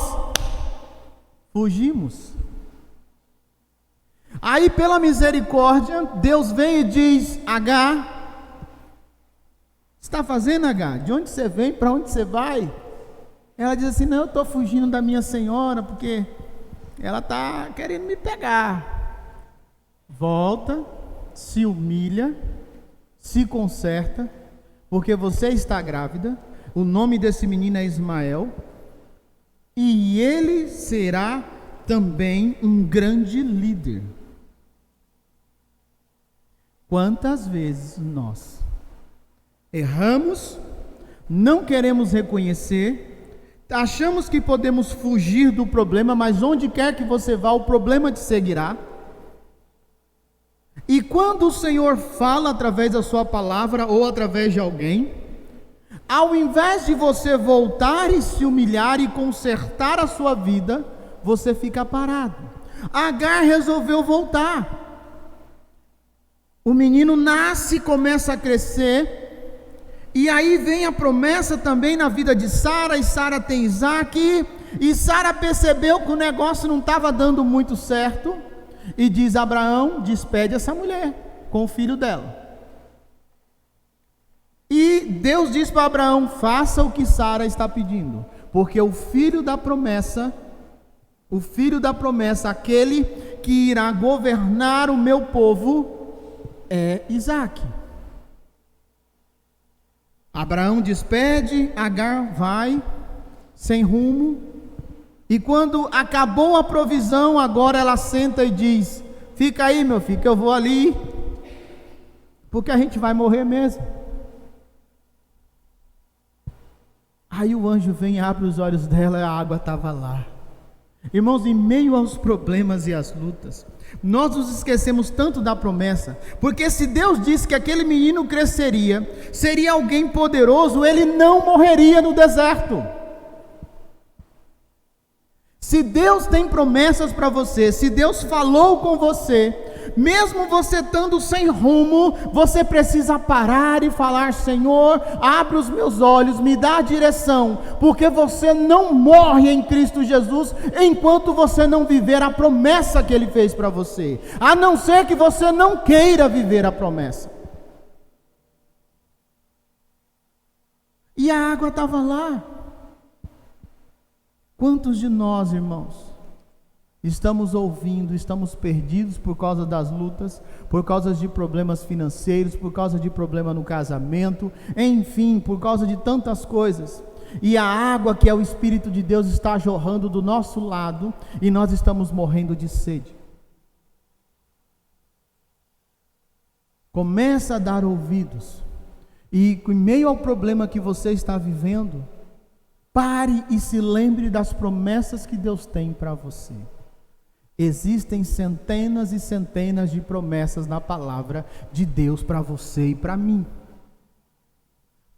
[SPEAKER 4] fugimos. Aí pela misericórdia, Deus vem e diz: Agar, o que está fazendo, Agar? De onde você vem? Para onde você vai? Ela diz assim: não, eu estou fugindo da minha senhora, porque ela está querendo me pegar. Volta, se humilha, se conserta, porque você está grávida. O nome desse menino é Ismael, e ele será também um grande líder. Quantas vezes nós erramos, não queremos reconhecer, achamos que podemos fugir do problema, mas onde quer que você vá, o problema te seguirá. E quando o Senhor fala através da sua palavra ou através de alguém, ao invés de você voltar e se humilhar e consertar a sua vida, você fica parado. Agar resolveu voltar. O menino nasce, começa a crescer, e aí vem a promessa também na vida de Sara, e Sara tem Isaque, e Sara percebeu que o negócio não estava dando muito certo, e diz: Abraão, despede essa mulher com o filho dela. E Deus diz para Abraão: faça o que Sara está pedindo, porque o filho da promessa, aquele que irá governar o meu povo, é Isaque. Abraão despede, Agar vai, sem rumo, e quando acabou a provisão, agora ela senta e diz: fica aí, meu filho, que eu vou ali, porque a gente vai morrer mesmo. Aí o anjo vem e abre os olhos dela, e a água estava lá. Irmãos, em meio aos problemas e às lutas, nós nos esquecemos tanto da promessa, porque se Deus disse que aquele menino cresceria, seria alguém poderoso, ele não morreria no deserto. Se Deus tem promessas para você, se Deus falou com você, mesmo você estando sem rumo, você precisa parar e falar: Senhor, abre os meus olhos, me dá a direção, porque você não morre em Cristo Jesus, enquanto você não viver a promessa que Ele fez para você, a não ser que você não queira viver a promessa. E a água estava lá. Quantos de nós, irmãos, estamos ouvindo, estamos perdidos por causa das lutas, por causa de problemas financeiros, por causa de problema no casamento, enfim, por causa de tantas coisas, e a água que é o Espírito de Deus está jorrando do nosso lado, e nós estamos morrendo de sede. Começa a dar ouvidos, e em meio ao problema que você está vivendo, pare e se lembre das promessas que Deus tem para você. Existem centenas e centenas de promessas na palavra de Deus para você e para mim.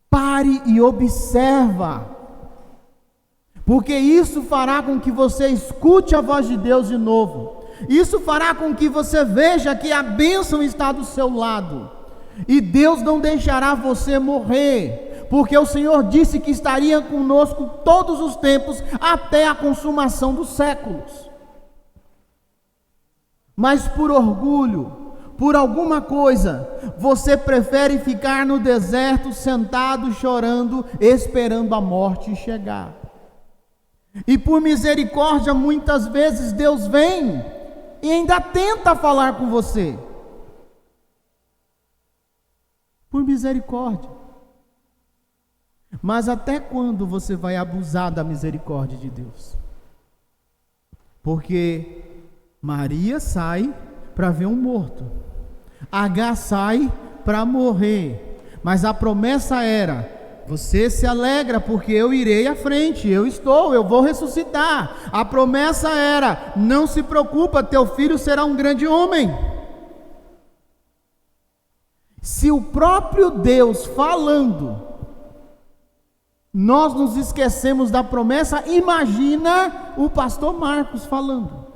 [SPEAKER 4] Pare e observa, porque isso fará com que você escute a voz de Deus de novo. Isso fará com que você veja que a bênção está do seu lado, e Deus não deixará você morrer, Porque o Senhor disse que estaria conosco todos os tempos, até a consumação dos séculos. Mas por orgulho, por alguma coisa, você prefere ficar no deserto, sentado, chorando, esperando a morte chegar. E por misericórdia, muitas vezes Deus vem e ainda tenta falar com você. Por misericórdia. Mas até quando você vai abusar da misericórdia de Deus? Porque Maria sai para ver um morto, Agar sai para morrer, mas a promessa era: você se alegra porque eu irei à frente, eu vou ressuscitar. A promessa era: não se preocupa, teu filho será um grande homem. Se o próprio Deus falando, nós nos esquecemos da promessa, imagina o pastor Marcos falando: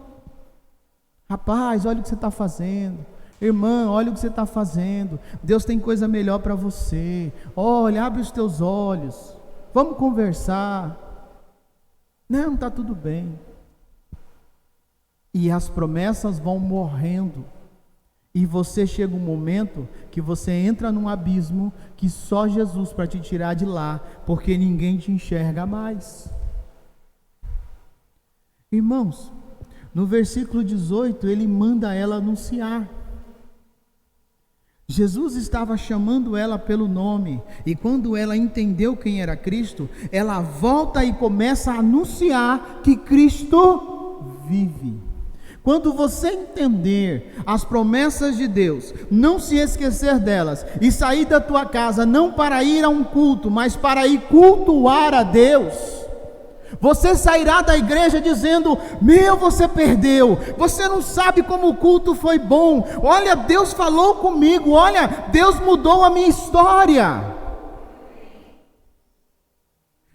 [SPEAKER 4] rapaz, olha o que você está fazendo. Irmã, olha o que você está fazendo. Deus tem coisa melhor para você. Olha, abre os teus olhos. Vamos conversar. Não, está tudo bem. E as promessas vão morrendo. E você chega um momento que você entra num abismo que só Jesus para te tirar de lá, porque ninguém te enxerga mais. Irmãos, no versículo 18, ele manda ela anunciar. Jesus estava chamando ela pelo nome, e quando ela entendeu quem era Cristo, ela volta e começa a anunciar que Cristo vive. Quando você entender as promessas de Deus, não se esquecer delas, e sair da tua casa não para ir a um culto, mas para ir cultuar a Deus, você sairá da igreja dizendo: você perdeu, você não sabe como o culto foi bom, olha, Deus falou comigo, olha, Deus mudou a minha história.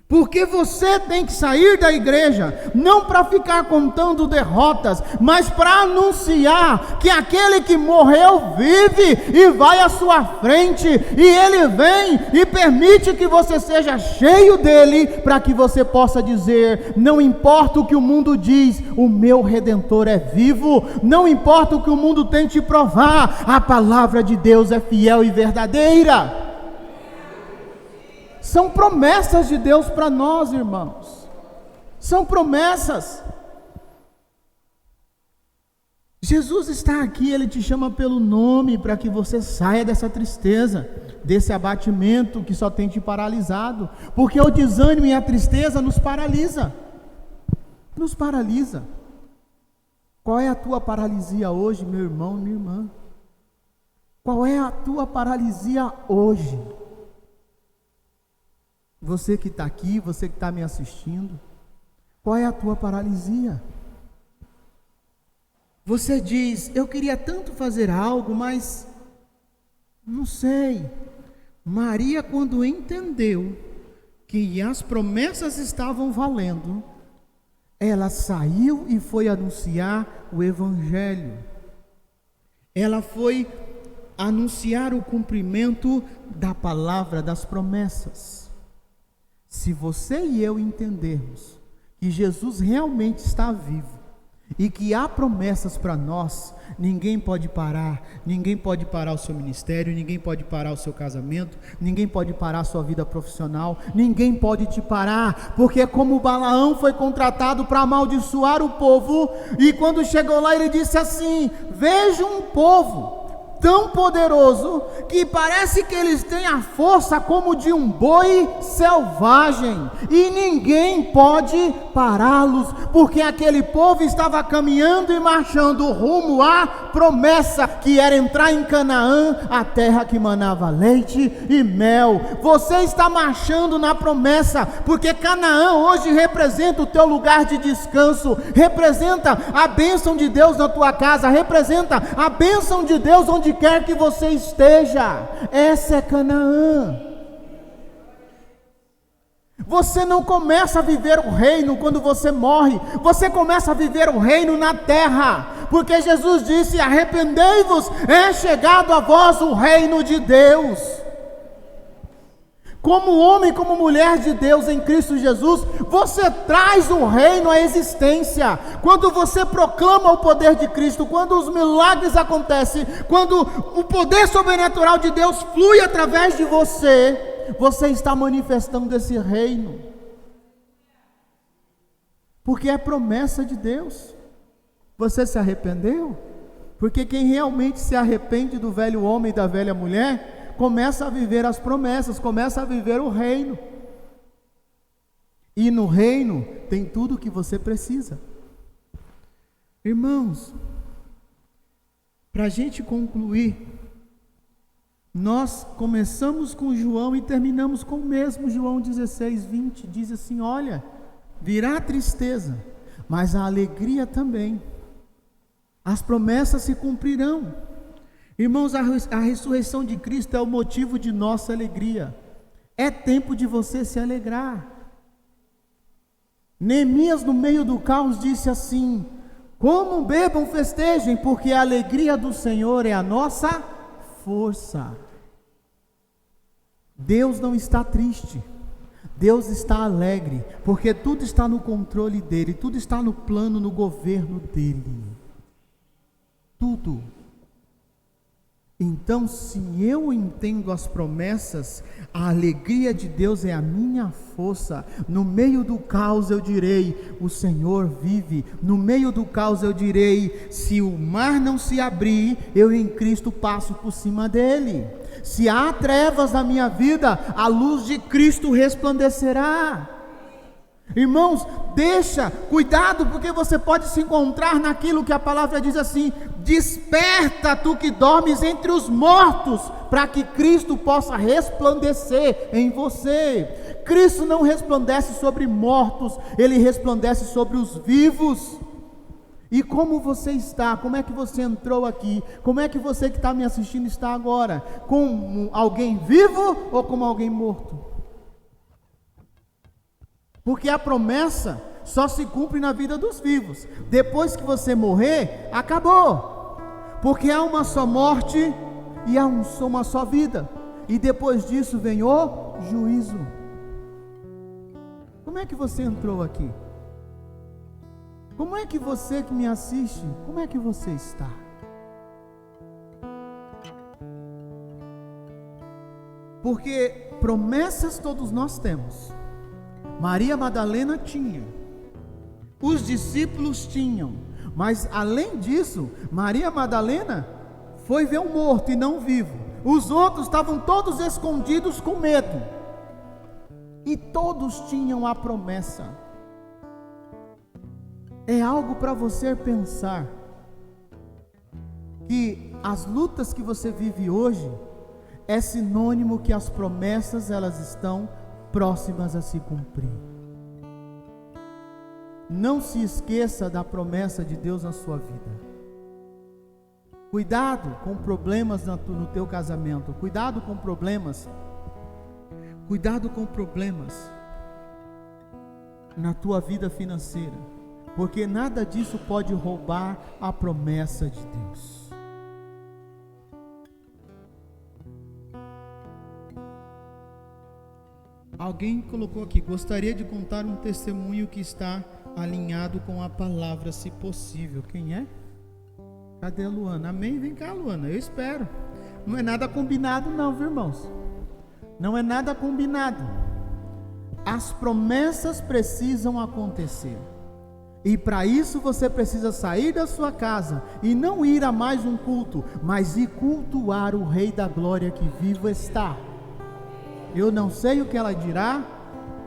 [SPEAKER 4] Porque você tem que sair da igreja, não para ficar contando derrotas, mas para anunciar que aquele que morreu vive e vai à sua frente, e ele vem e permite que você seja cheio dele, para que você possa dizer: não importa o que o mundo diz, o meu Redentor é vivo, não importa o que o mundo tente provar, a palavra de Deus é fiel e verdadeira. São promessas de Deus para nós, irmãos. São promessas. Jesus está aqui, Ele te chama pelo nome para que você saia dessa tristeza, desse abatimento que só tem te paralisado. Porque o desânimo e a tristeza nos paralisa. Nos paralisa. Qual é a tua paralisia hoje, meu irmão, minha irmã? Qual é a tua paralisia hoje? Você que está aqui, você que está me assistindo, qual é a tua paralisia? Você diz: eu queria tanto fazer algo, mas não sei. Maria, quando entendeu que as promessas estavam valendo, ela saiu e foi anunciar o Evangelho. Ela foi anunciar o cumprimento da palavra, das promessas. Se você e eu entendermos que Jesus realmente está vivo e que há promessas para nós, ninguém pode parar o seu ministério, ninguém pode parar o seu casamento, ninguém pode parar a sua vida profissional, ninguém pode te parar, porque como Balaão foi contratado para amaldiçoar o povo, e quando chegou lá ele disse assim: vejo um povo tão poderoso, que parece que eles têm a força como de um boi selvagem, e ninguém pode pará-los, porque aquele povo estava caminhando e marchando rumo à promessa, que era entrar em Canaã, a terra que manava leite e mel. Você está marchando na promessa, porque Canaã hoje representa o teu lugar de descanso, representa a bênção de Deus na tua casa, representa a bênção de Deus onde quer que você esteja. Essa é Canaã. Você não começa a viver o reino quando você morre, você começa a viver o reino na terra, porque Jesus disse: arrependei-vos, é chegado a vós o reino de Deus. Como homem, como mulher de Deus em Cristo Jesus, você traz o reino à existência. Quando você proclama o poder de Cristo, quando os milagres acontecem, quando o poder sobrenatural de Deus flui através de você, você está manifestando esse reino. Porque é promessa de Deus. Você se arrependeu? Porque quem realmente se arrepende do velho homem e da velha mulher, começa a viver as promessas, começa a viver o reino. E no reino tem tudo o que você precisa. Irmãos, para a gente concluir, nós começamos com João e terminamos com o mesmo João 16:20, diz assim: olha, virá a tristeza, mas a alegria também. As promessas se cumprirão. Irmãos, a ressurreição de Cristo é o motivo de nossa alegria. É tempo de você se alegrar. Neemias, no meio do caos, disse assim: comam, bebam, festejem, porque a alegria do Senhor é a nossa força. Deus não está triste, Deus está alegre, porque tudo está no controle dele, tudo está no plano, no governo dele. Tudo. Então, se eu entendo as promessas, a alegria de Deus é a minha força. No meio do caos eu direi: o Senhor vive. No meio do caos eu direi: se o mar não se abrir, eu em Cristo passo por cima dele. Se há trevas na minha vida, a luz de Cristo resplandecerá. Irmãos, cuidado, porque você pode se encontrar naquilo que a palavra diz assim: desperta tu que dormes entre os mortos, para que Cristo possa resplandecer em você. Cristo não resplandece sobre mortos, Ele resplandece sobre os vivos. E como você está? Como é que você entrou aqui? Como é que você que está me assistindo está agora? Como alguém vivo ou como alguém morto? Porque a promessa só se cumpre na vida dos vivos. Depois que você morrer, acabou. Porque há uma só morte e há uma só vida. E depois disso vem o juízo. Como é que você entrou aqui? Como é que você que me assiste, como é que você está? Porque promessas todos nós temos. Maria Madalena tinha, os discípulos tinham, mas além disso, Maria Madalena foi ver um morto e não vivo. Os outros estavam todos escondidos com medo, e todos tinham a promessa. É algo para você pensar, que as lutas que você vive hoje é sinônimo que as promessas elas estão próximas a se cumprir. Não se esqueça da promessa de Deus na sua vida. Cuidado com problemas no teu casamento. Cuidado com problemas. Cuidado com problemas na tua vida financeira. Porque nada disso pode roubar a promessa de Deus. Alguém colocou aqui: gostaria de contar um testemunho que está alinhado com a palavra, se possível. Quem é? Cadê a Luana? Amém? Vem cá, Luana, eu espero. Não é nada combinado não, viu, irmãos? Não é nada combinado. As promessas precisam acontecer. E para isso você precisa sair da sua casa e não ir a mais um culto, mas ir cultuar o Rei da Glória que vivo está. Eu não sei o que ela dirá,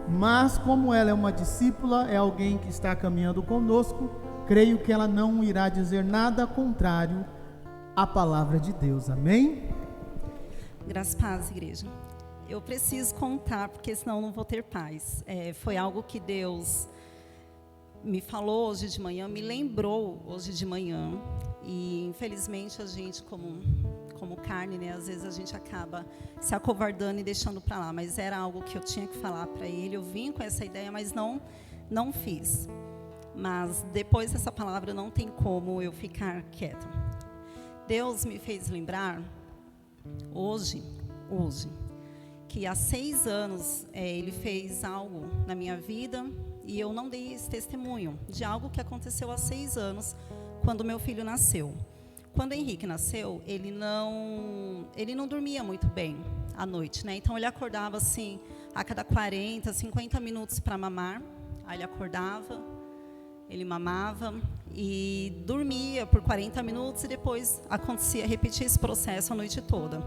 [SPEAKER 4] mas como ela é uma discípula, é alguém que está caminhando conosco, creio que ela não irá dizer nada contrário à palavra de Deus. Amém?
[SPEAKER 5] Graças a Deus, igreja. Eu preciso contar, porque senão não vou ter paz. Foi algo que Deus me falou hoje de manhã, me lembrou hoje de manhã. E infelizmente a gente, como carne, né, às vezes a gente acaba se acovardando e deixando para lá. Mas era algo que eu tinha que falar para ele. Eu vim com essa ideia, mas não fiz. Mas depois dessa palavra não tem como eu ficar quieta. Deus me fez lembrar hoje que há 6 anos ele fez algo na minha vida e eu não dei esse testemunho de algo que aconteceu há 6 anos, quando meu filho nasceu. Quando o Henrique nasceu, ele não dormia muito bem à noite, né? Então ele acordava assim, a cada 40, 50 minutos para mamar. Aí ele acordava, ele mamava e dormia por 40 minutos e depois repetia esse processo a noite toda.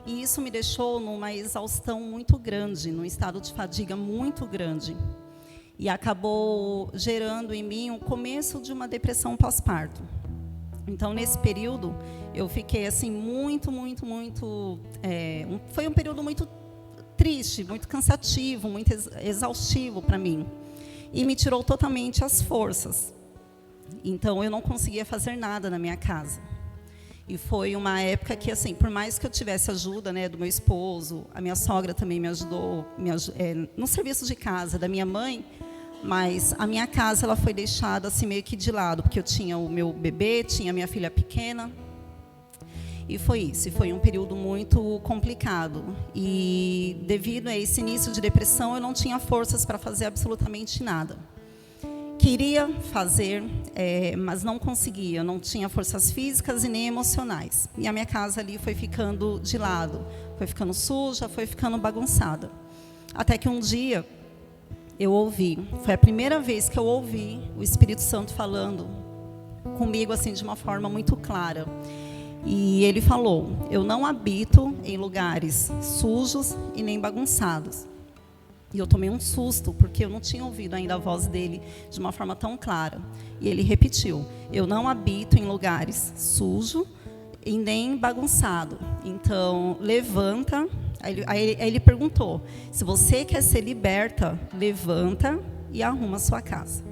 [SPEAKER 5] E isso me deixou numa exaustão muito grande, num estado de fadiga muito grande. E acabou gerando em mim o começo de uma depressão pós-parto. Então, nesse período, eu fiquei assim foi um período muito triste, muito cansativo, muito exaustivo para mim. E me tirou totalmente as forças. Então, eu não conseguia fazer nada na minha casa. E foi uma época que, assim, por mais que eu tivesse ajuda, né, do meu esposo, a minha sogra também me ajudou no serviço de casa da minha mãe, mas a minha casa ela foi deixada assim meio que de lado, porque eu tinha o meu bebê, tinha a minha filha pequena. E foi isso, foi um período muito complicado. E devido a esse início de depressão, eu não tinha forças para fazer absolutamente nada. Queria fazer, mas não conseguia, não tinha forças físicas e nem emocionais. E a minha casa ali foi ficando de lado, foi ficando suja, foi ficando bagunçada. Até que um dia eu ouvi, foi a primeira vez que eu ouvi o Espírito Santo falando comigo assim de uma forma muito clara. E ele falou: eu não habito em lugares sujos e nem bagunçados. E eu tomei um susto, porque eu não tinha ouvido ainda a voz dele de uma forma tão clara. E ele repetiu: eu não habito em lugares sujos e nem bagunçado. Então, levanta. Aí ele perguntou: se você quer ser liberta, levanta e arruma a sua casa.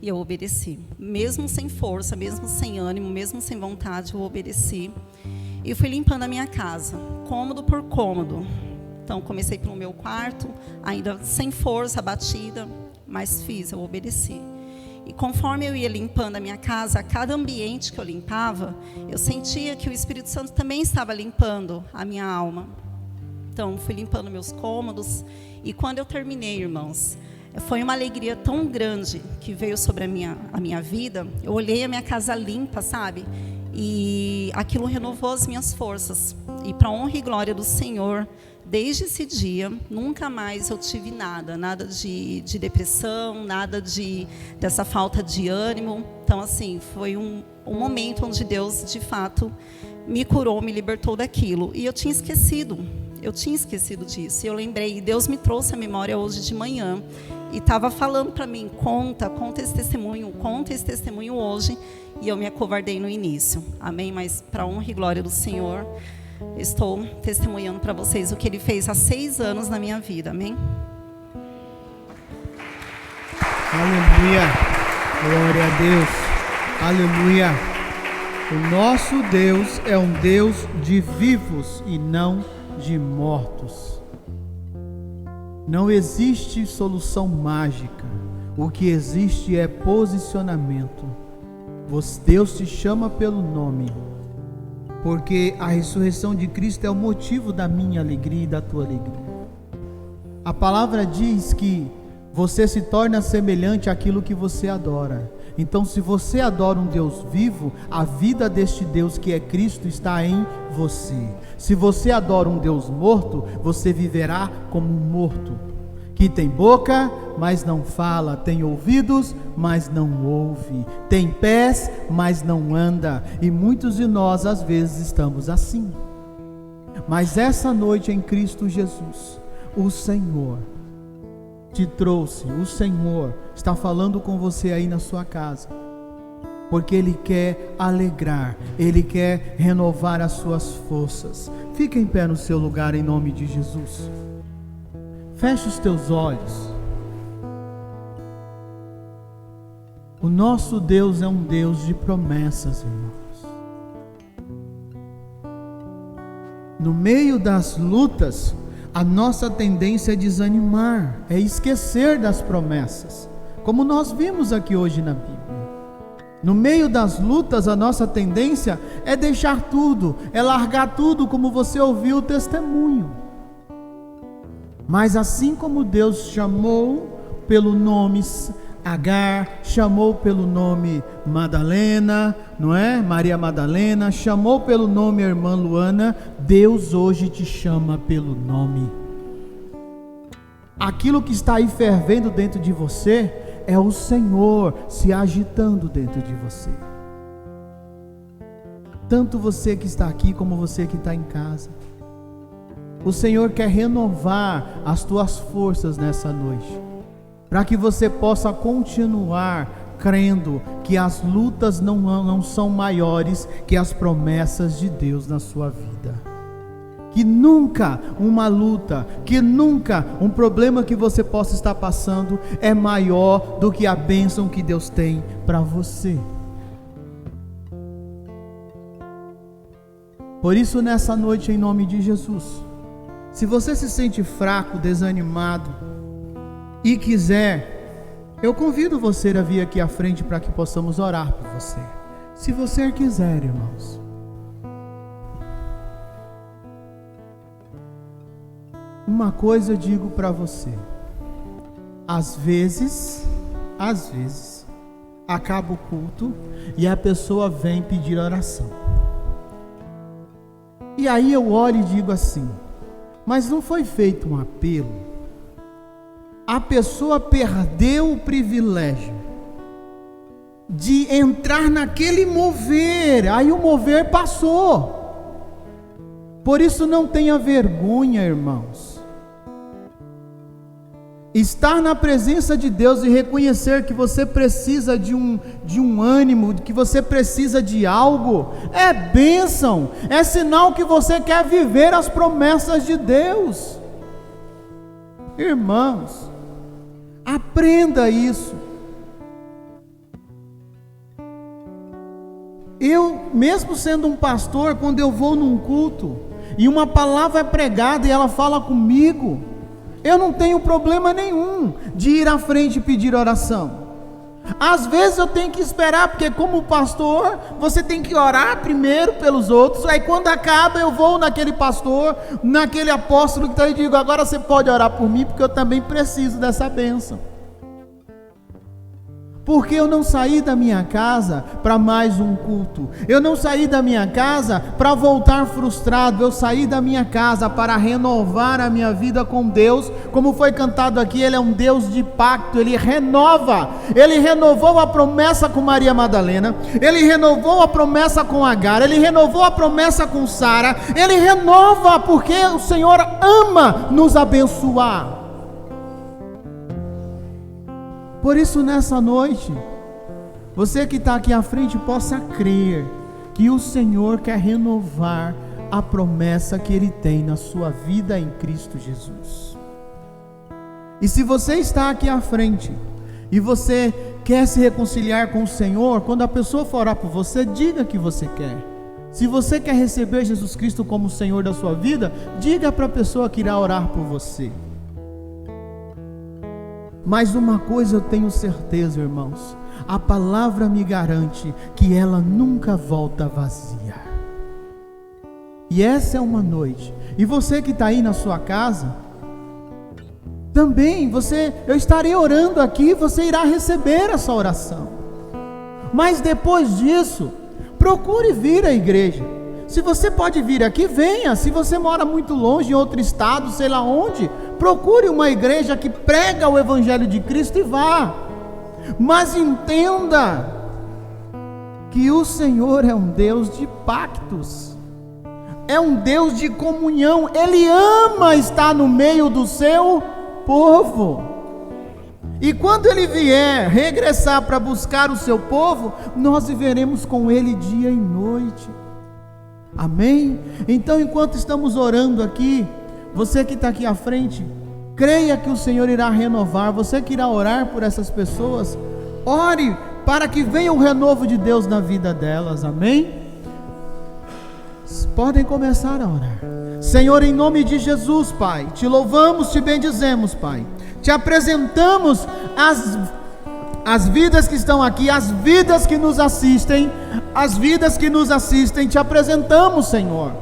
[SPEAKER 5] E eu obedeci. Mesmo sem força, mesmo sem ânimo, mesmo sem vontade, eu obedeci. E fui limpando a minha casa, cômodo por cômodo. Então, comecei pelo meu quarto, ainda sem força, abatida, mas eu obedeci. E conforme eu ia limpando a minha casa, a cada ambiente que eu limpava, eu sentia que o Espírito Santo também estava limpando a minha alma. Então, fui limpando meus cômodos. E quando eu terminei, irmãos, foi uma alegria tão grande que veio sobre a minha vida. Eu olhei a minha casa limpa, sabe? E aquilo renovou as minhas forças. E para a honra e glória do Senhor, desde esse dia, nunca mais eu tive nada de depressão, nada dessa falta de ânimo. Então, assim, foi um momento onde Deus, de fato, me curou, me libertou daquilo. E eu tinha esquecido disso. E eu lembrei, e Deus me trouxe a memória hoje de manhã. E estava falando para mim: conta esse testemunho hoje. E eu me acovardei no início. Amém? Mas para a honra e glória do Senhor, estou testemunhando para vocês o que Ele fez há 6 anos na minha vida. Amém?
[SPEAKER 4] Aleluia. Glória a Deus. Aleluia. O nosso Deus é um Deus de vivos e não de mortos. Não existe solução mágica. O que existe é posicionamento. Deus te chama pelo nome, porque a ressurreição de Cristo é o motivo da minha alegria e da tua alegria. A palavra diz que você se torna semelhante àquilo que você adora. Então, se você adora um Deus vivo, a vida deste Deus que é Cristo está em você. Se você adora um Deus morto, você viverá como um morto, que tem boca, mas não fala, tem ouvidos, mas não ouve, tem pés, mas não anda. E muitos de nós às vezes estamos assim. Mas essa noite em Cristo Jesus, o Senhor te trouxe, o Senhor está falando com você aí na sua casa, porque Ele quer alegrar, Ele quer renovar as suas forças. Fica em pé no seu lugar em nome de Jesus. Feche os teus olhos. O nosso Deus é um Deus de promessas, irmãos. No meio das lutas, a nossa tendência é desanimar, é esquecer das promessas, como nós vimos aqui hoje na Bíblia. No meio das lutas, a nossa tendência é deixar tudo, é largar tudo, como você ouviu o testemunho. Mas assim como Deus chamou pelo nome Agar, chamou pelo nome Madalena, não é? Maria Madalena, chamou pelo nome a irmã Luana, Deus hoje te chama pelo nome. Aquilo que está aí fervendo dentro de você é o Senhor se agitando dentro de você. Tanto você que está aqui como você que está em casa. O Senhor quer renovar as tuas forças nessa noite, para que você possa continuar crendo que as lutas não são maiores que as promessas de Deus na sua vida. Que nunca uma luta, que nunca um problema que você possa estar passando é maior do que a bênção que Deus tem para você. Por isso, nessa noite, em nome de Jesus, se você se sente fraco, desanimado e quiser, eu convido você a vir aqui à frente para que possamos orar por você. Se você quiser, irmãos. Uma coisa eu digo para você: às vezes, acaba o culto e a pessoa vem pedir oração. E aí eu olho e digo assim: mas não foi feito um apelo? A pessoa perdeu o privilégio de entrar naquele mover, aí o mover passou. Por isso não tenha vergonha, irmãos. Estar na presença de Deus e reconhecer que você precisa de um ânimo, que você precisa de algo, é bênção, é sinal que você quer viver as promessas de Deus. Irmãos, aprenda isso. Eu, mesmo sendo um pastor, quando eu vou num culto e uma palavra é pregada e ela fala comigo, eu não tenho problema nenhum de ir à frente e pedir oração. Às vezes eu tenho que esperar, porque como pastor, você tem que orar primeiro pelos outros. Aí quando acaba, eu vou naquele pastor, naquele apóstolo que está aí e digo: agora você pode orar por mim, porque eu também preciso dessa bênção. Porque eu não saí da minha casa para mais um culto. Eu não saí da minha casa para voltar frustrado. Eu saí da minha casa para renovar a minha vida com Deus. Como foi cantado aqui, Ele é um Deus de pacto. Ele renova. Ele renovou a promessa com Maria Madalena. Ele renovou a promessa com Agar. Ele renovou a promessa com Sara. Ele renova porque o Senhor ama nos abençoar. Por isso, nessa noite, você que está aqui à frente possa crer que o Senhor quer renovar a promessa que Ele tem na sua vida em Cristo Jesus. E se você está aqui à frente e você quer se reconciliar com o Senhor, quando a pessoa for orar por você, diga que você quer. Se você quer receber Jesus Cristo como Senhor da sua vida, diga para a pessoa que irá orar por você. Mas uma coisa eu tenho certeza, irmãos, a palavra me garante que ela nunca volta vazia. E essa é uma noite, e você que está aí na sua casa, também eu estarei orando aqui, você irá receber essa oração. Mas depois disso, procure vir à igreja. Se você pode vir aqui, venha. Se você mora muito longe, em outro estado, sei lá onde, procure uma igreja que prega o Evangelho de Cristo e vá. Mas entenda que o Senhor é um Deus de pactos, é um Deus de comunhão. Ele ama estar no meio do seu povo. E quando Ele vier regressar para buscar o seu povo, nós viveremos com Ele dia e noite. Amém? Então, enquanto estamos orando aqui, você que está aqui à frente, creia que o Senhor irá renovar. Você que irá orar por essas pessoas, ore para que venha o renovo de Deus na vida delas. Amém? Podem começar a orar. Senhor, em nome de Jesus, Pai, te louvamos, te bendizemos, Pai. Te apresentamos as vidas que estão aqui, as vidas que nos assistem, te apresentamos, Senhor.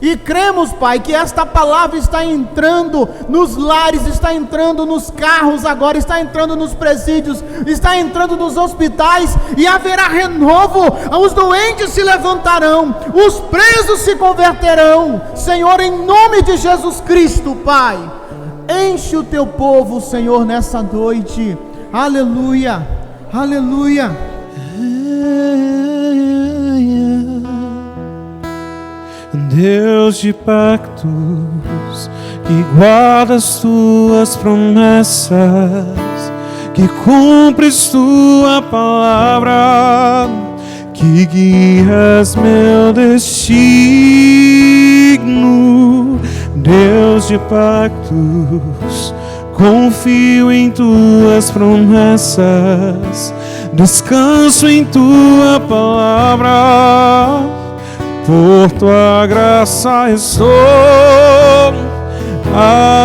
[SPEAKER 4] E cremos, Pai, que esta palavra está entrando nos lares, está entrando nos carros agora, está entrando nos presídios, está entrando nos hospitais, e haverá renovo. Os doentes se levantarão, os presos se converterão. Senhor, em nome de Jesus Cristo, Pai, enche o teu povo, Senhor, nessa noite. Aleluia, aleluia.
[SPEAKER 6] Deus de pactos, que guarda as tuas promessas, que cumpres tua palavra, que guias meu destino. Deus de pactos, confio em tuas promessas, descanso em tua palavra. Por tua graça estou aqui.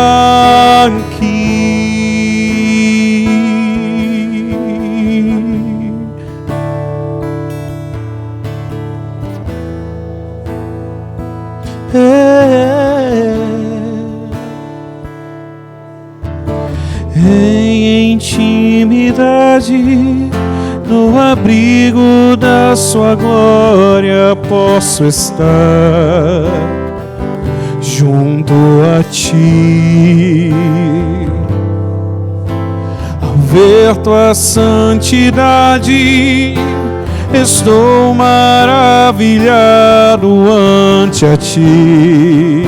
[SPEAKER 6] Em intimidade, no abrigo da sua glória posso estar junto a ti. Ao ver tua santidade, estou maravilhado ante a ti.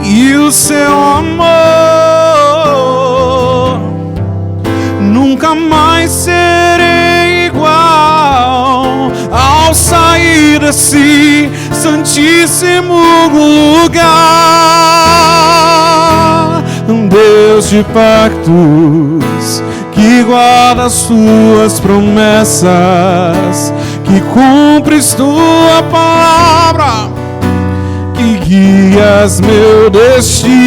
[SPEAKER 6] E o seu amor nunca mais serei igual ao sair desse santíssimo lugar. Deus de pactos, que guarda as tuas promessas, que cumpres tua palavra, que guias meu destino.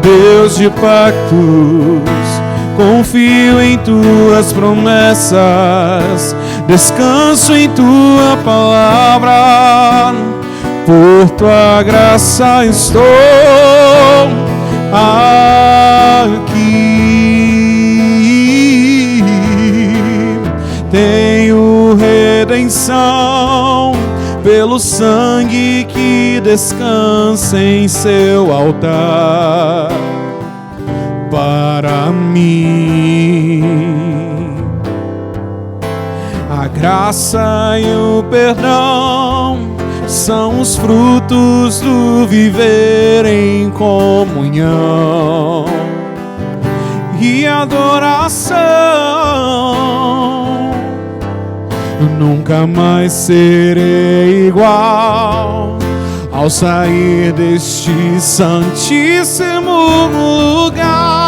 [SPEAKER 6] Deus de pactos, confio em tuas promessas, descanso em tua palavra. Por tua graça estou aqui. Tenho redenção pelo sangue que descansa em seu altar para mim. A graça e o perdão são os frutos do viver em comunhão e adoração. Nunca mais serei igual ao sair deste santíssimo lugar.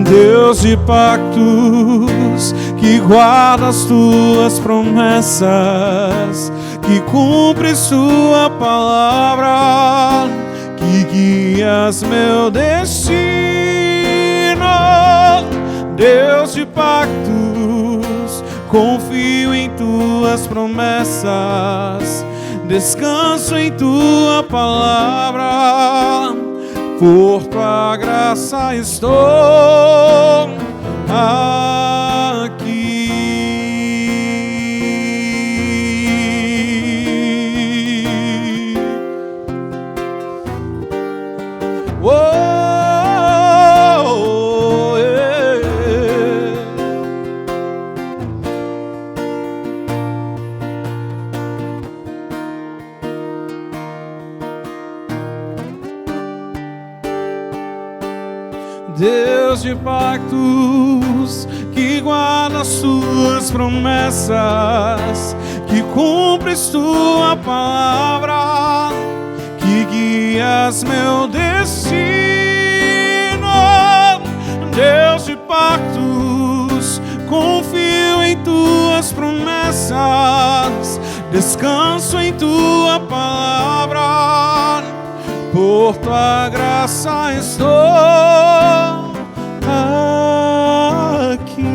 [SPEAKER 6] Deus de pactos, que guarda as tuas promessas, que cumpres tua palavra, que guias meu destino. Deus de pactos, confio em tuas promessas, descanso em tua palavra. Por tua graça estou aqui. Deus de pactos, que guarda as tuas promessas, que cumpres tua palavra, que guias meu destino. Deus de pactos, confio em tuas promessas, descanso em tua palavra. Por tua graça estou aqui.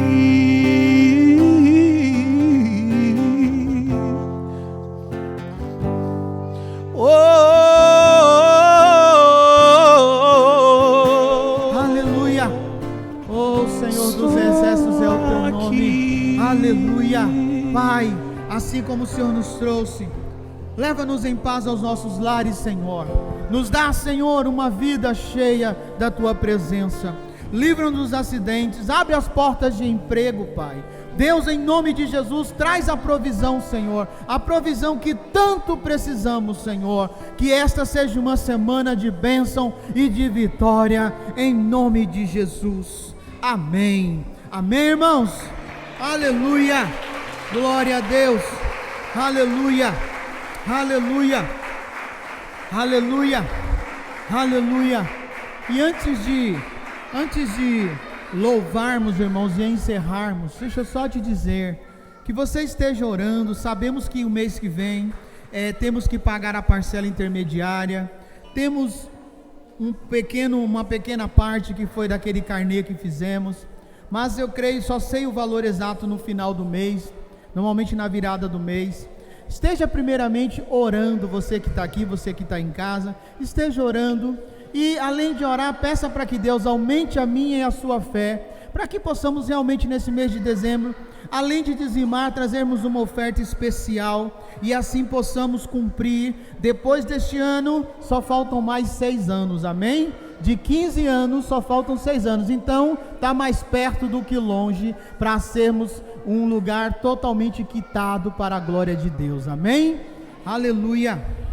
[SPEAKER 4] assim como o Senhor nos trouxe. Leva-nos em paz aos nossos lares, Senhor. Nos dá, Senhor, uma vida cheia da Tua presença. Livra-nos dos acidentes, abre as portas de emprego, Pai. Deus, em nome de Jesus, traz a provisão, Senhor, a provisão que tanto precisamos, Senhor. Que esta seja uma semana de bênção e de vitória, em nome de Jesus. Amém. Amém, irmãos? Aleluia. Glória a Deus. Aleluia. Aleluia. Aleluia. Aleluia. E antes de louvarmos, irmãos, e encerrarmos, deixa eu só te dizer que você esteja orando. Sabemos que o mês que vem temos que pagar a parcela intermediária, temos uma pequena parte que foi daquele carnê que fizemos, mas eu creio, só sei o valor exato no final do mês, normalmente na virada do mês. Esteja primeiramente orando, você que está aqui, você que está em casa, esteja orando. E além de orar, peça para que Deus aumente a minha e a sua fé, para que possamos realmente nesse mês de dezembro, além de dizimar, trazermos uma oferta especial e assim possamos cumprir. Depois deste ano, só faltam mais 6 anos, amém? De 15 anos, só faltam 6 anos, então está mais perto do que longe, para sermos um lugar totalmente quitado para a glória de Deus, amém? Aleluia!